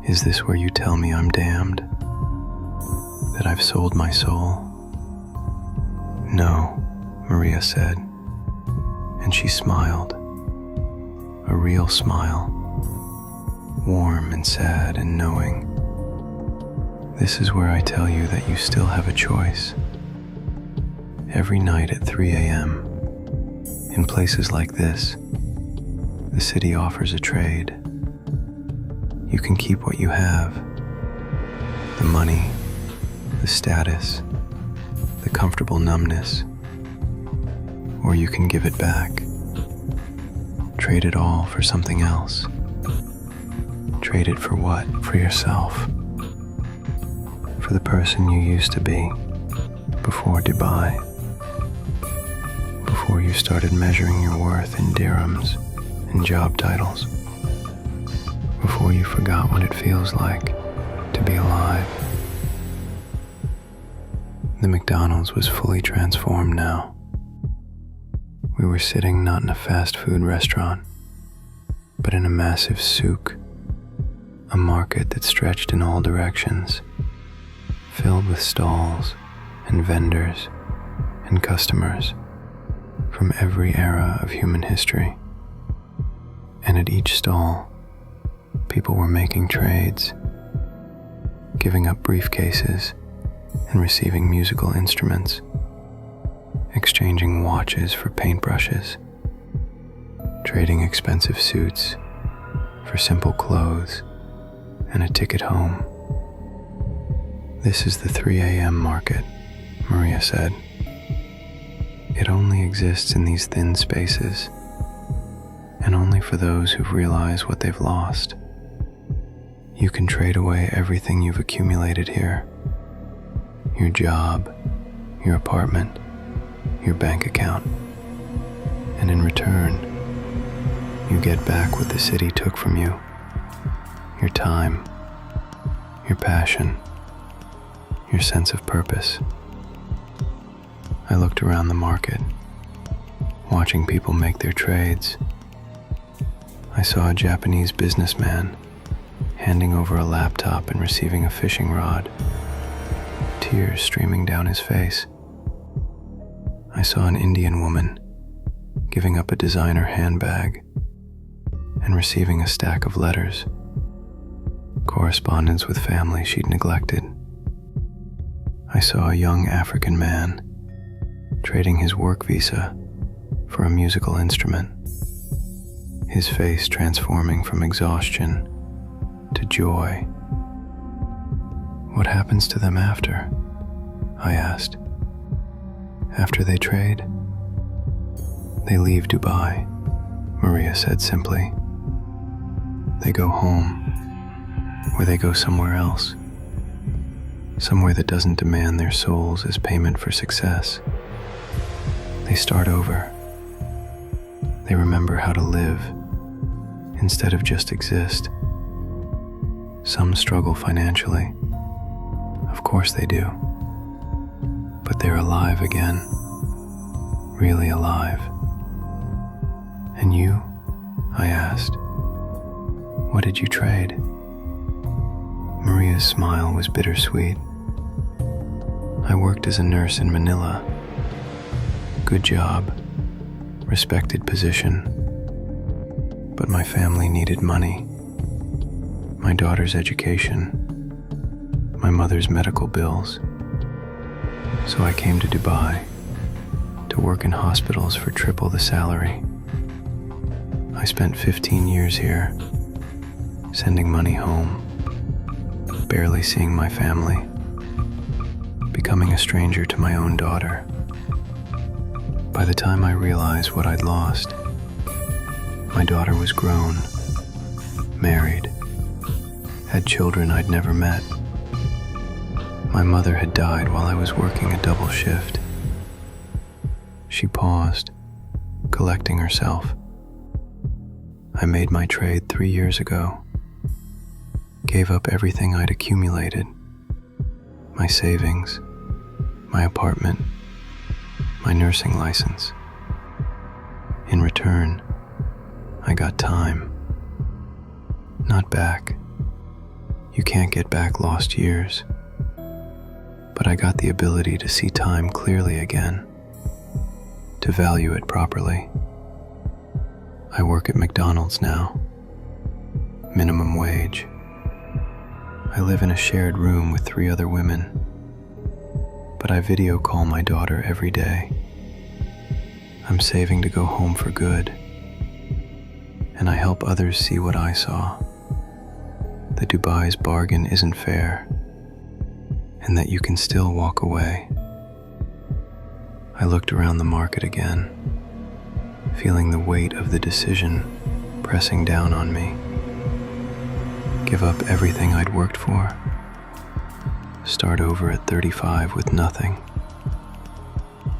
"Is this where you tell me I'm damned? That I've sold my soul?" "No," Maria said, and she smiled. A real smile, warm and sad and knowing. "This is where I tell you that you still have a choice. Every night at 3 a.m., in places like this, the city offers a trade. You can keep what you have, the money, the status, the comfortable numbness, or you can give it back. Trade it all for something else. Trade it for what? For yourself. For the person you used to be before Dubai. Before you started measuring your worth in dirhams and job titles. Before you forgot what it feels like to be alive." The McDonald's was fully transformed now. We were sitting not in a fast food restaurant, but in a massive souk, a market that stretched in all directions, filled with stalls and vendors and customers from every era of human history. And at each stall, people were making trades, giving up briefcases and receiving musical instruments, exchanging watches for paintbrushes, trading expensive suits for simple clothes and a ticket home. "This is the 3 a.m. market," Maria said. "It only exists in these thin spaces, and only for those who've realized what they've lost. You can trade away everything you've accumulated here, your job, your apartment, your bank account, and in return, you get back what the city took from you, your time, your passion, your sense of purpose." I looked around the market, watching people make their trades. I saw a Japanese businessman handing over a laptop and receiving a fishing rod, tears streaming down his face. I saw an Indian woman giving up a designer handbag and receiving a stack of letters, correspondence with family she'd neglected. I saw a young African man trading his work visa for a musical instrument, his face transforming from exhaustion to joy. "What happens to them after?" I asked. "After they trade?" "They leave Dubai," Maria said simply. "They go home, or they go somewhere else, somewhere that doesn't demand their souls as payment for success. They start over. They remember how to live instead of just exist. Some struggle financially. Of course they do. But they're alive again. Really alive." "And you?" I asked. What did you trade? Maria's smile was bittersweet. I worked as a nurse in Manila. Good job, respected position. But my family needed money. My daughter's education, my mother's medical bills. So I came to Dubai to work in hospitals for triple the salary. I spent 15 years here, sending money home, barely seeing my family, becoming a stranger to my own daughter. By the time I realized what I'd lost, my daughter was grown, married, had children I'd never met. My mother had died while I was working a double shift. She paused, collecting herself. I made my trade 3 years ago, gave up everything I'd accumulated, my savings, my apartment, my nursing license. In return, I got time. Not back. You can't get back lost years. But I got the ability to see time clearly again, to value it properly. I work at McDonald's now, minimum wage. I live in a shared room with 3 other women, but I video call my daughter every day. I'm saving to go home for good, and I help others see what I saw, that Dubai's bargain isn't fair, and that you can still walk away. I looked around the market again, feeling the weight of the decision pressing down on me. Give up everything I'd worked for, start over at 35 with nothing.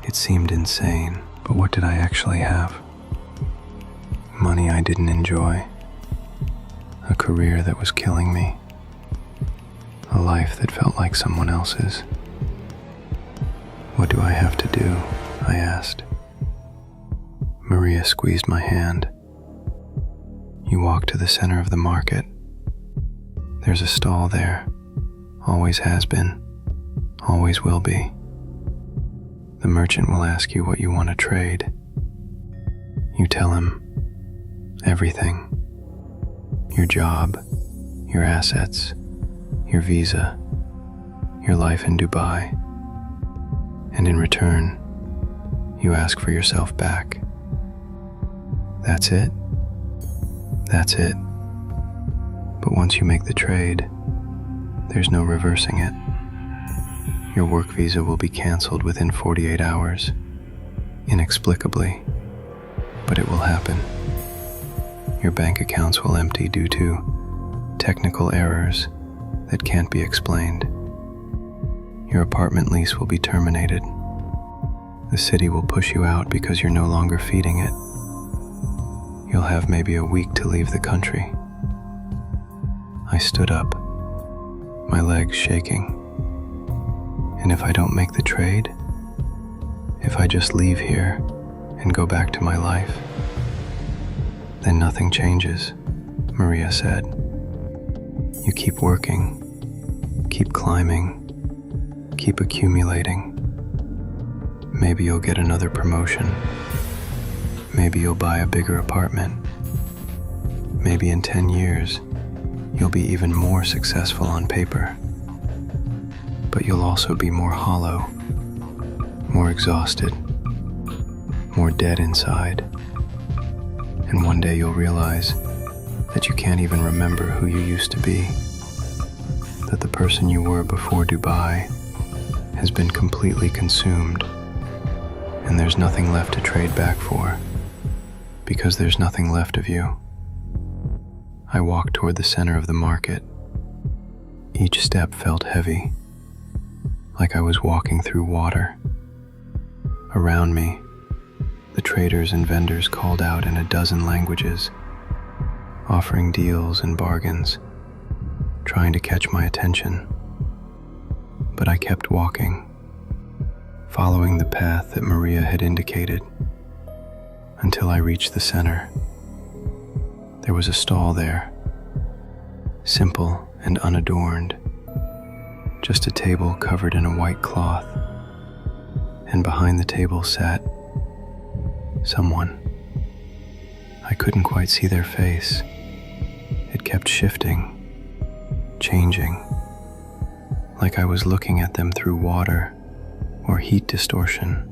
It seemed insane, but what did I actually have? Money I didn't enjoy, a career that was killing me, a life that felt like someone else's. What do I have to do? I asked. Maria squeezed my hand. You walk to the center of the market. There's a stall there, always has been, always will be. The merchant will ask you what you want to trade. You tell him everything. Your job, your assets, your visa, your life in Dubai. And in return, you ask for yourself back. That's it? That's it. But once you make the trade, there's no reversing it. Your work visa will be canceled within 48 hours, inexplicably, but it will happen. Your bank accounts will empty due to technical errors that can't be explained. Your apartment lease will be terminated. The city will push you out because you're no longer feeding it. You'll have maybe a week to leave the country. I stood up, my legs shaking. And if I don't make the trade, if I just leave here and go back to my life, then nothing changes, Maria said. You keep working, keep climbing, keep accumulating. Maybe you'll get another promotion. Maybe you'll buy a bigger apartment. Maybe in 10 years, you'll be even more successful on paper. But you'll also be more hollow, more exhausted, more dead inside. And one day you'll realize that you can't even remember who you used to be, that the person you were before Dubai has been completely consumed, and there's nothing left to trade back for, because there's nothing left of you. I walked toward the center of the market. Each step felt heavy, like I was walking through water. Around me, the traders and vendors called out in a dozen languages, offering deals and bargains, trying to catch my attention. But I kept walking, following the path that Maria had indicated, until I reached the center. There was a stall there, simple and unadorned, just a table covered in a white cloth, and behind the table sat someone. I couldn't quite see their face. It kept shifting, changing, like I was looking at them through water or heat distortion.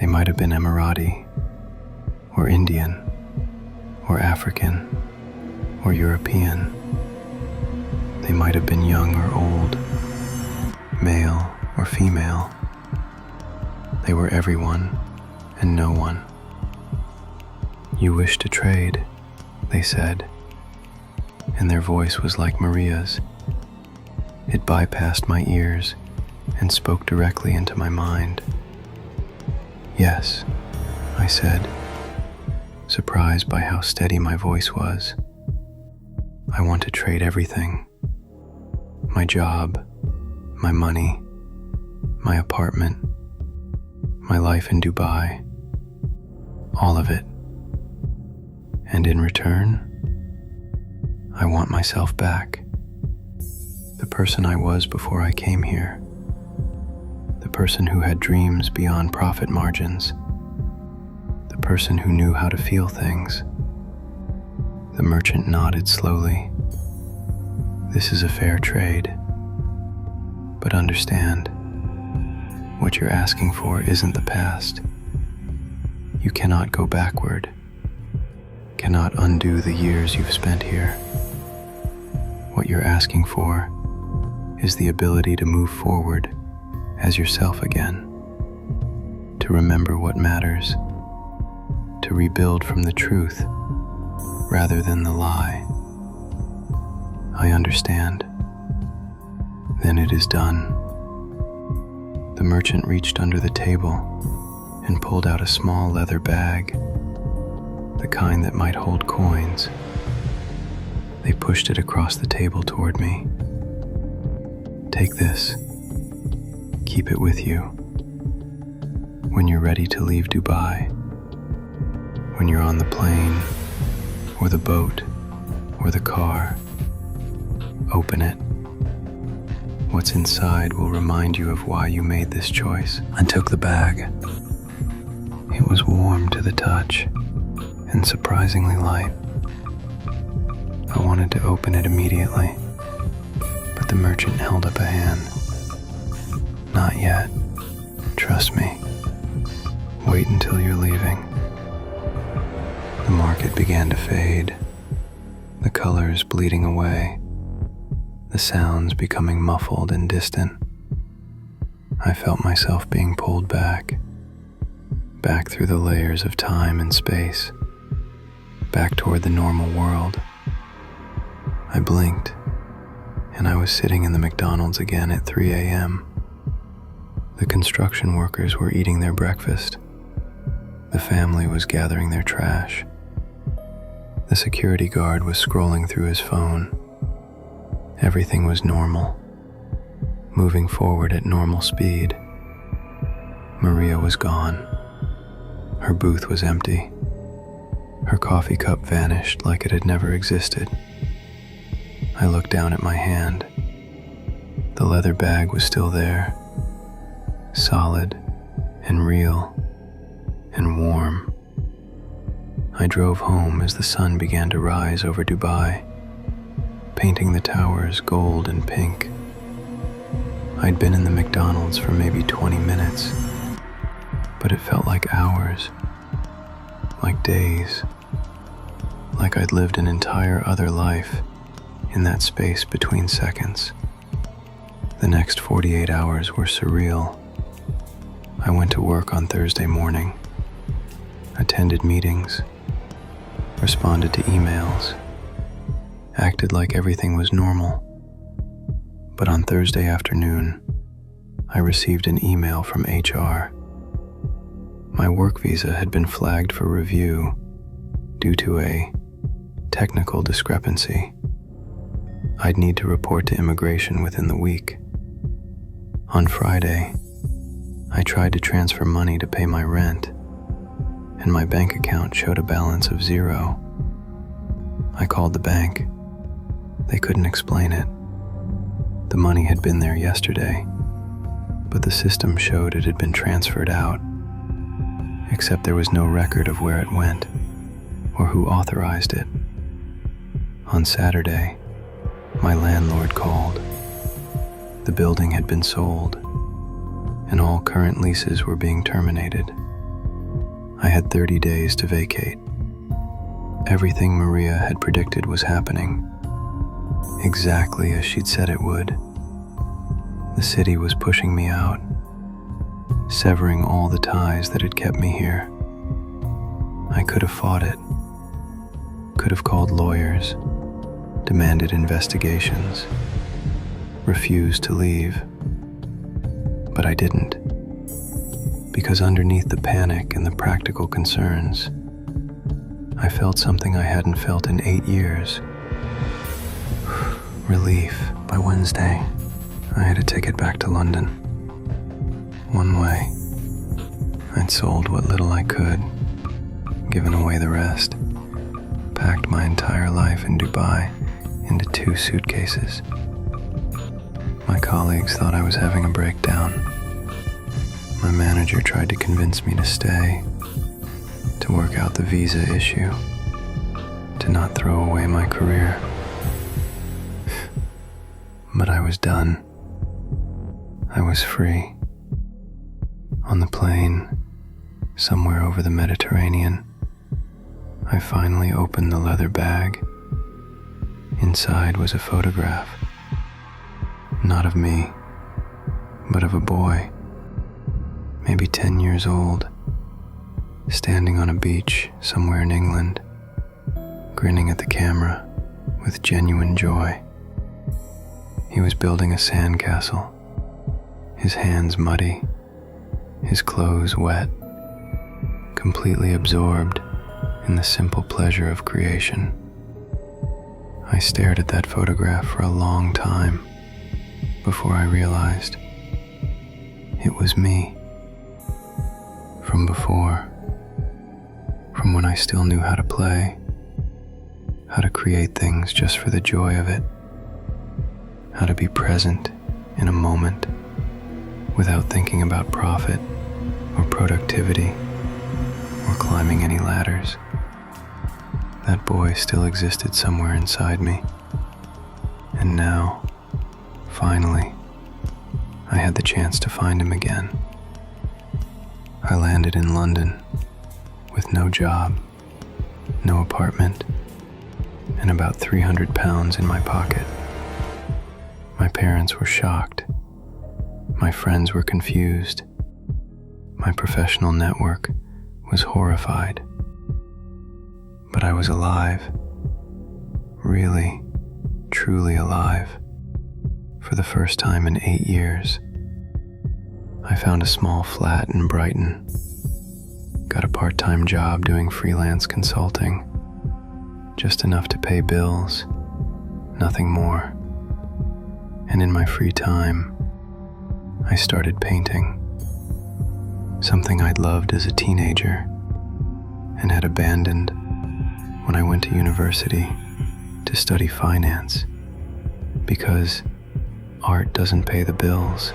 They might have been Emirati, or Indian, or African, or European. They might have been young or old, male or female. They were everyone and no one. "You wish to trade," they said, and their voice was like Maria's. It bypassed my ears and spoke directly into my mind. "Yes," I said, surprised by how steady my voice was. "I want to trade everything. My job, my money, my apartment, my life in Dubai, all of it. And in return, I want myself back. The person I was before I came here. The person who had dreams beyond profit margins. The person who knew how to feel things." The merchant nodded slowly. "This is a fair trade. But understand, what you're asking for isn't the past. You cannot go backward, cannot undo the years you've spent here. What you're asking for is the ability to move forward as yourself again, to remember what matters, to rebuild from the truth rather than the lie." "I understand." "Then it is done." The merchant reached under the table and pulled out a small leather bag, the kind that might hold coins. They pushed it across the table toward me. "Take this. Keep it with you. When you're ready to leave Dubai, when you're on the plane, or the boat, or the car, open it. What's inside will remind you of why you made this choice." I took the bag. It was warm to the touch and surprisingly light. I wanted to open it immediately, but the merchant held up a hand. "Not yet. Trust me. Wait until you're leaving." The market began to fade, the colors bleeding away, the sounds becoming muffled and distant. I felt myself being pulled back through the layers of time and space, back toward the normal world. I blinked, and I was sitting in the McDonald's again at 3 a.m. The construction workers were eating their breakfast. The family was gathering their trash. The security guard was scrolling through his phone. Everything was normal, moving forward at normal speed. Maria was gone. Her booth was empty. Her coffee cup vanished like it had never existed. I looked down at my hand. The leather bag was still there, solid and real and warm. I drove home as the sun began to rise over Dubai, painting the towers gold and pink. I'd been in the McDonald's for maybe 20 minutes, but it felt like hours, like days, like I'd lived an entire other life in that space between seconds. The next 48 hours were surreal. I went to work on Thursday morning, attended meetings, responded to emails, acted like everything was normal. But on Thursday afternoon, I received an email from HR. My work visa had been flagged for review due to a technical discrepancy. I'd need to report to immigration within the week. On Friday, I tried to transfer money to pay my rent, and my bank account showed a balance of 0. I called the bank, couldn't explain it. The money had been there yesterday, but the system showed it had been transferred out, except there was no record of where it went or who authorized it. On Saturday, my landlord called. The building had been sold, and all current leases were being terminated. I had 30 days to vacate. Everything Maria had predicted was happening, exactly as she'd said it would. The city was pushing me out, severing all the ties that had kept me here. I could have fought it, could have called lawyers, demanded investigations, refused to leave, but I didn't, because underneath the panic and the practical concerns, I felt something I hadn't felt in 8 years. Relief. By Wednesday, I had a ticket back to London. One way. I'd sold what little I could, given away the rest, packed my entire life in Dubai into 2 suitcases. My colleagues thought I was having a breakdown. My manager tried to convince me to stay, to work out the visa issue, to not throw away my career. But I was done. I was free. On the plane, somewhere over the Mediterranean, I finally opened the leather bag. Inside was a photograph, not of me, but of a boy, maybe 10 years old, standing on a beach somewhere in England, grinning at the camera with genuine joy. He was building a sandcastle, his hands muddy, his clothes wet, completely absorbed in the simple pleasure of creation. I stared at that photograph for a long time before I realized it was me. From before, from when I still knew how to play, how to create things just for the joy of it, how to be present in a moment without thinking about profit or productivity or climbing any ladders. That boy still existed somewhere inside me. And now, finally, I had the chance to find him again. I landed in London with no job, no apartment, and about 300 pounds in my pocket. My parents were shocked. My friends were confused. My professional network was horrified. But I was alive. Really, truly alive. For the first time in 8 years. I found a small flat in Brighton. Got a part-time job doing freelance consulting. Just enough to pay bills. Nothing more. And in my free time, I started painting. Something I'd loved as a teenager and had abandoned when I went to university to study finance, because art doesn't pay the bills.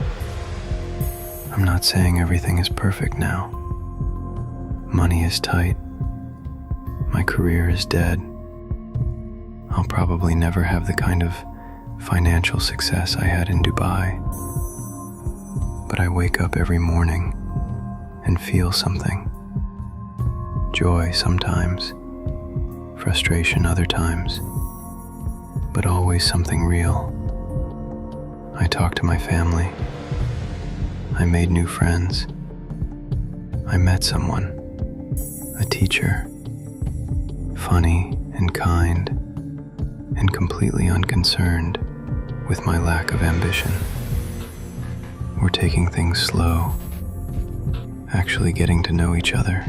I'm not saying everything is perfect now. Money is tight. My career is dead. I'll probably never have the kind of financial success I had in Dubai. But I wake up every morning and feel something. Joy sometimes, frustration other times, but always something real. I talk to my family. I made new friends. I met someone, a teacher, funny and kind, and completely unconcerned with my lack of ambition. We're taking things slow, actually getting to know each other,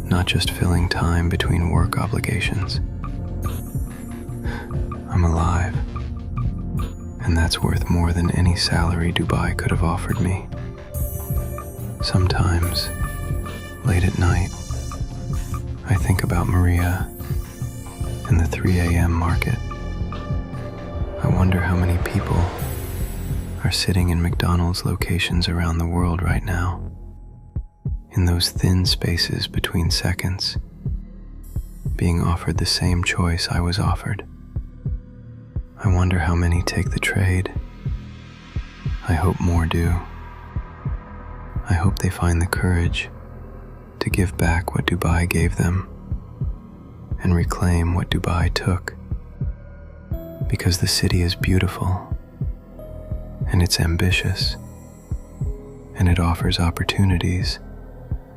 not just filling time between work obligations. I'm alive, and that's worth more than any salary Dubai could have offered me. Sometimes, late at night, I think about Maria and the 3 a.m. market, wonder how many people are sitting in McDonald's locations around the world right now, in those thin spaces between seconds, being offered the same choice I was offered. I wonder how many take the trade. I hope more do. I hope they find the courage to give back what Dubai gave them and reclaim what Dubai took. Because the city is beautiful, and it's ambitious, and it offers opportunities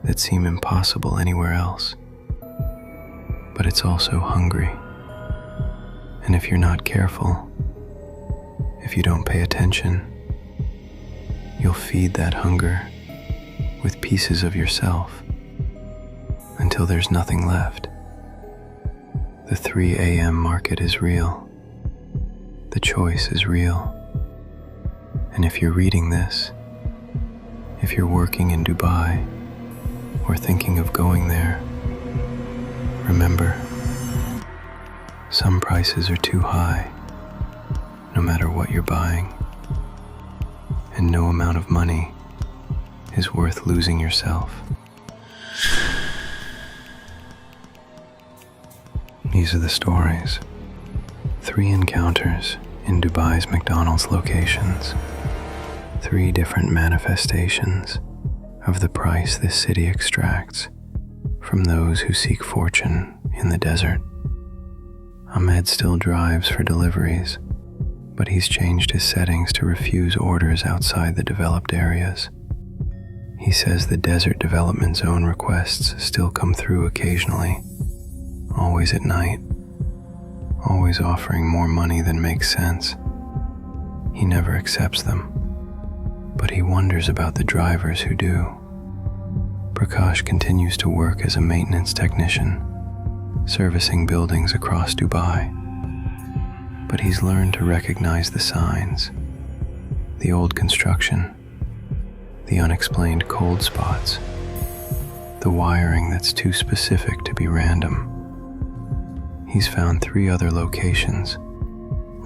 that seem impossible anywhere else. But it's also hungry. And if you're not careful, if you don't pay attention, you'll feed that hunger with pieces of yourself until there's nothing left. The 3 a.m. market is real. The choice is real. And if you're reading this, if you're working in Dubai or thinking of going there, remember, some prices are too high, no matter what you're buying, and no amount of money is worth losing yourself. These are the stories. 3 encounters in Dubai's McDonald's locations. 3 different manifestations of the price this city extracts from those who seek fortune in the desert. Ahmed still drives for deliveries, but he's changed his settings to refuse orders outside the developed areas. He says the desert development zone requests still come through occasionally, always at night, always offering more money than makes sense. He never accepts them, but he wonders about the drivers who do. Prakash continues to work as a maintenance technician, servicing buildings across Dubai. But he's learned to recognize the signs, the old construction, the unexplained cold spots, the wiring that's too specific to be random. He's found 3 other locations,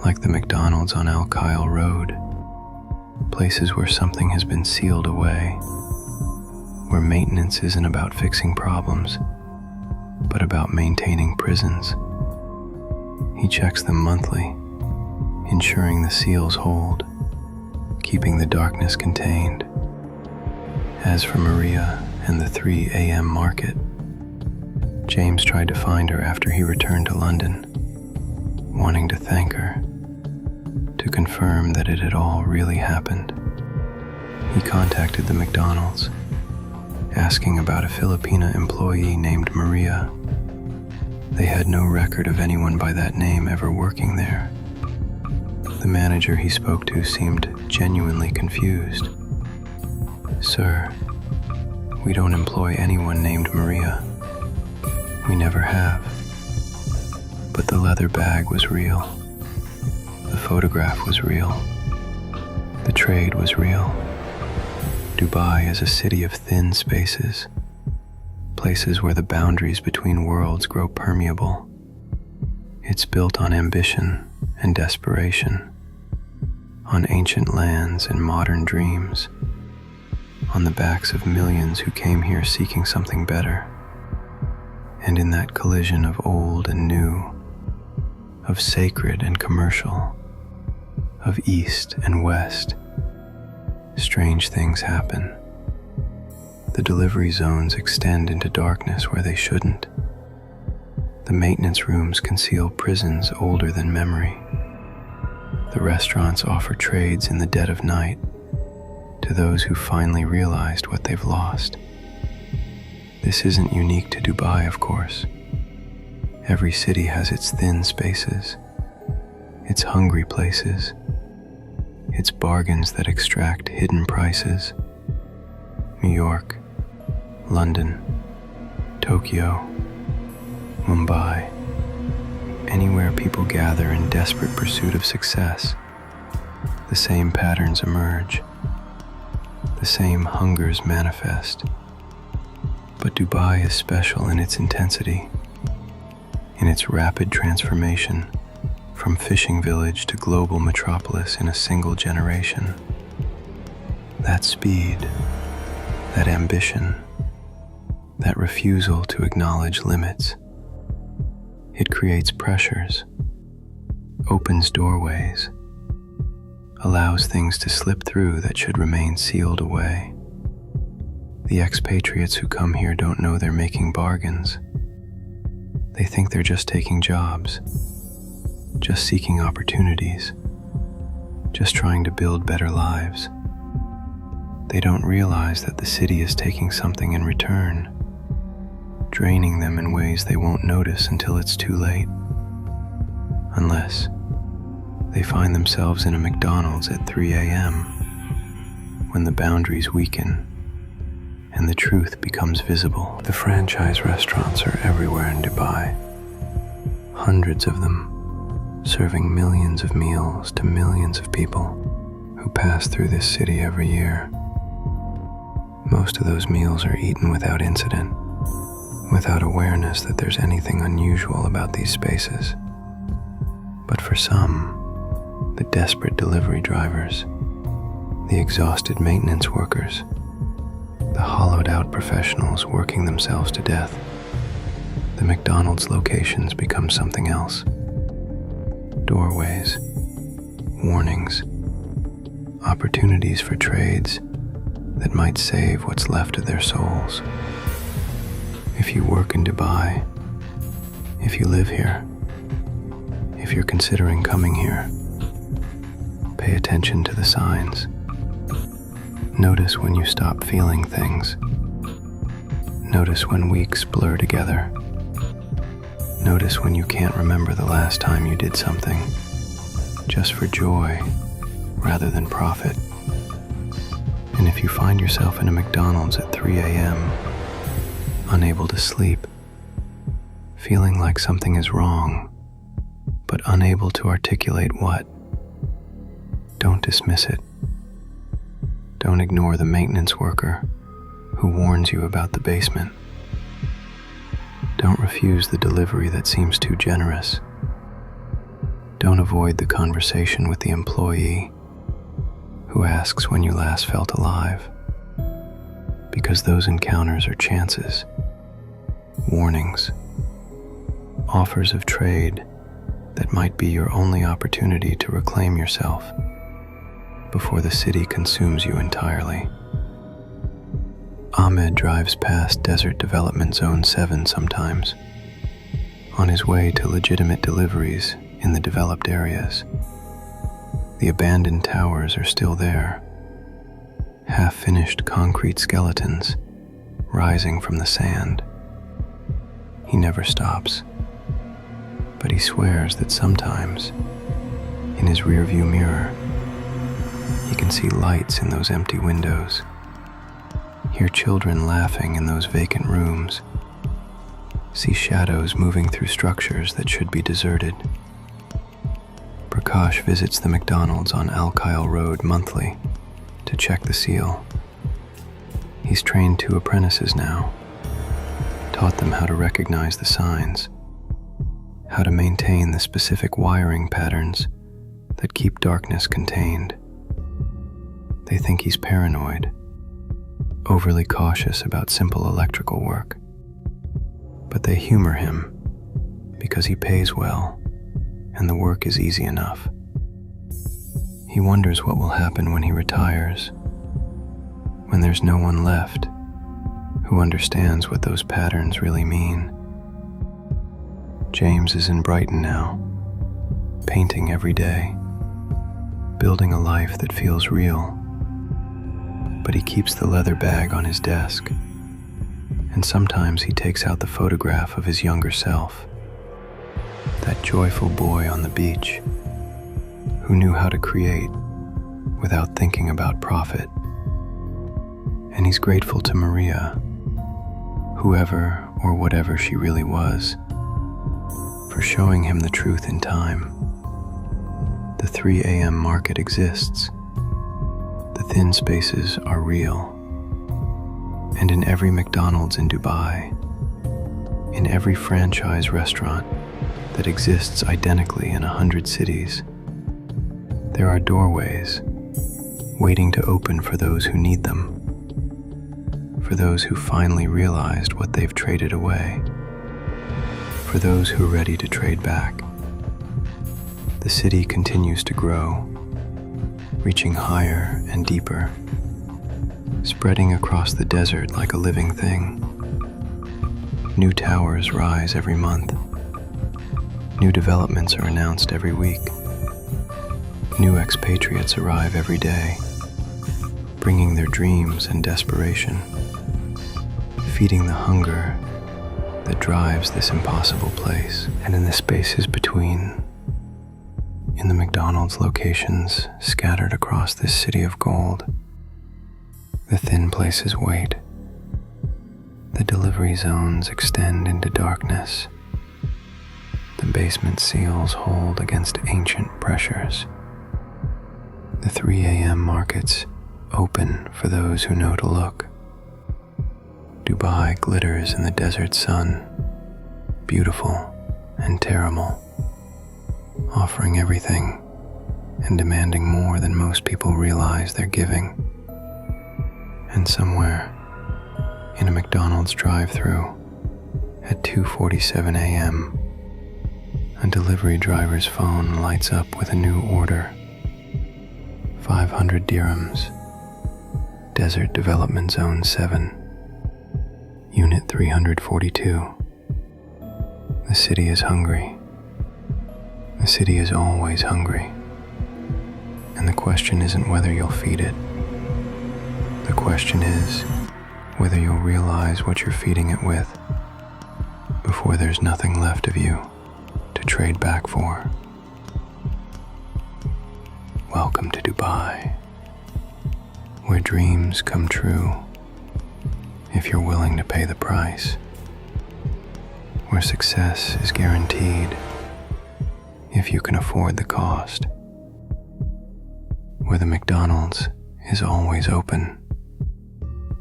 like the McDonald's on Al Khail Road, places where something has been sealed away, where maintenance isn't about fixing problems, but about maintaining prisons. He checks them monthly, ensuring the seals hold, keeping the darkness contained. As for Maria and the 3 a.m. market, James tried to find her after he returned to London, wanting to thank her, to confirm that it had all really happened. He contacted the McDonald's, asking about a Filipina employee named Maria. They had no record of anyone by that name ever working there. The manager he spoke to seemed genuinely confused. "Sir, we don't employ anyone named Maria. We never have." But the leather bag was real. The photograph was real. The trade was real. Dubai is a city of thin spaces, places where the boundaries between worlds grow permeable. It's built on ambition and desperation, on ancient lands and modern dreams, on the backs of millions who came here seeking something better. And in that collision of old and new, of sacred and commercial, of east and west, strange things happen. The delivery zones extend into darkness where they shouldn't. The maintenance rooms conceal prisons older than memory. The restaurants offer trades in the dead of night to those who finally realized what they've lost. This isn't unique to Dubai, of course. Every city has its thin spaces, its hungry places, its bargains that extract hidden prices. New York, London, Tokyo, Mumbai, anywhere people gather in desperate pursuit of success, the same patterns emerge, the same hungers manifest. But Dubai is special in its intensity, in its rapid transformation from fishing village to global metropolis in a single generation. That speed, that ambition, that refusal to acknowledge limits, it creates pressures, opens doorways, allows things to slip through that should remain sealed away. The expatriates who come here don't know they're making bargains. They think they're just taking jobs, just seeking opportunities, just trying to build better lives. They don't realize that the city is taking something in return, draining them in ways they won't notice until it's too late. Unless they find themselves in a McDonald's at 3 a.m. when the boundaries weaken and the truth becomes visible. The franchise restaurants are everywhere in Dubai, hundreds of them, serving millions of meals to millions of people who pass through this city every year. Most of those meals are eaten without incident, without awareness that there's anything unusual about these spaces. But for some, the desperate delivery drivers, the exhausted maintenance workers, the hollowed-out professionals working themselves to death, the McDonald's locations become something else. Doorways, warnings, opportunities for trades that might save what's left of their souls. If you work in Dubai, if you live here, if you're considering coming here, pay attention to the signs. Notice when you stop feeling things. Notice when weeks blur together. Notice when you can't remember the last time you did something just for joy rather than profit. And if you find yourself in a McDonald's at 3 a.m., unable to sleep, feeling like something is wrong, but unable to articulate what, don't dismiss it. Don't ignore the maintenance worker who warns you about the basement. Don't refuse the delivery that seems too generous. Don't avoid the conversation with the employee who asks when you last felt alive, because those encounters are chances, warnings, offers of trade that might be your only opportunity to reclaim yourself before the city consumes you entirely. Ahmed drives past Desert Development Zone 7 sometimes, on his way to legitimate deliveries in the developed areas. The abandoned towers are still there, half-finished concrete skeletons rising from the sand. He never stops, but he swears that sometimes, in his rearview mirror, he can see lights in those empty windows, hear children laughing in those vacant rooms, see shadows moving through structures that should be deserted. Prakash visits the McDonald's on Al Khail Road monthly to check the seal. He's trained 2 apprentices now, taught them how to recognize the signs, how to maintain the specific wiring patterns that keep darkness contained. They think he's paranoid, overly cautious about simple electrical work. But they humor him because he pays well and the work is easy enough. He wonders what will happen when he retires, when there's no one left who understands what those patterns really mean. James is in Brighton now, painting every day, building a life that feels real. But he keeps the leather bag on his desk, and sometimes he takes out the photograph of his younger self, that joyful boy on the beach who knew how to create without thinking about profit. And he's grateful to Maria, whoever or whatever she really was, for showing him the truth in time. The 3 a.m. market exists. The thin spaces are real. And in every McDonald's in Dubai, in every franchise restaurant, that exists identically in 100 cities. There are doorways waiting to open for those who need them, for those who finally realized what they've traded away, for those who are ready to trade back. The city continues to grow, reaching higher and deeper, spreading across the desert like a living thing. New towers rise every month. New developments are announced every week. New expatriates arrive every day, bringing their dreams and desperation, feeding the hunger that drives this impossible place. And in the spaces between, in the McDonald's locations scattered across this city of gold, the thin places wait. The delivery zones extend into darkness. The basement seals hold against ancient pressures. The 3 a.m. markets open for those who know to look. Dubai glitters in the desert sun, beautiful and terrible, offering everything and demanding more than most people realize they're giving. And somewhere, in a McDonald's drive-thru at 2:47 a.m., a delivery driver's phone lights up with a new order. 500 dirhams, Desert Development Zone 7, Unit 342. The city is hungry. The city is always hungry. And the question isn't whether you'll feed it. The question is whether you'll realize what you're feeding it with before there's nothing left of you to trade back for. Welcome to Dubai, where dreams come true if you're willing to pay the price, where success is guaranteed if you can afford the cost, where the McDonald's is always open,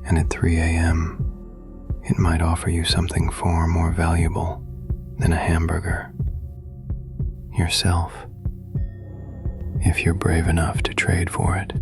and at 3 a.m. it might offer you something far more valuable than a hamburger: yourself, if you're brave enough to trade for it.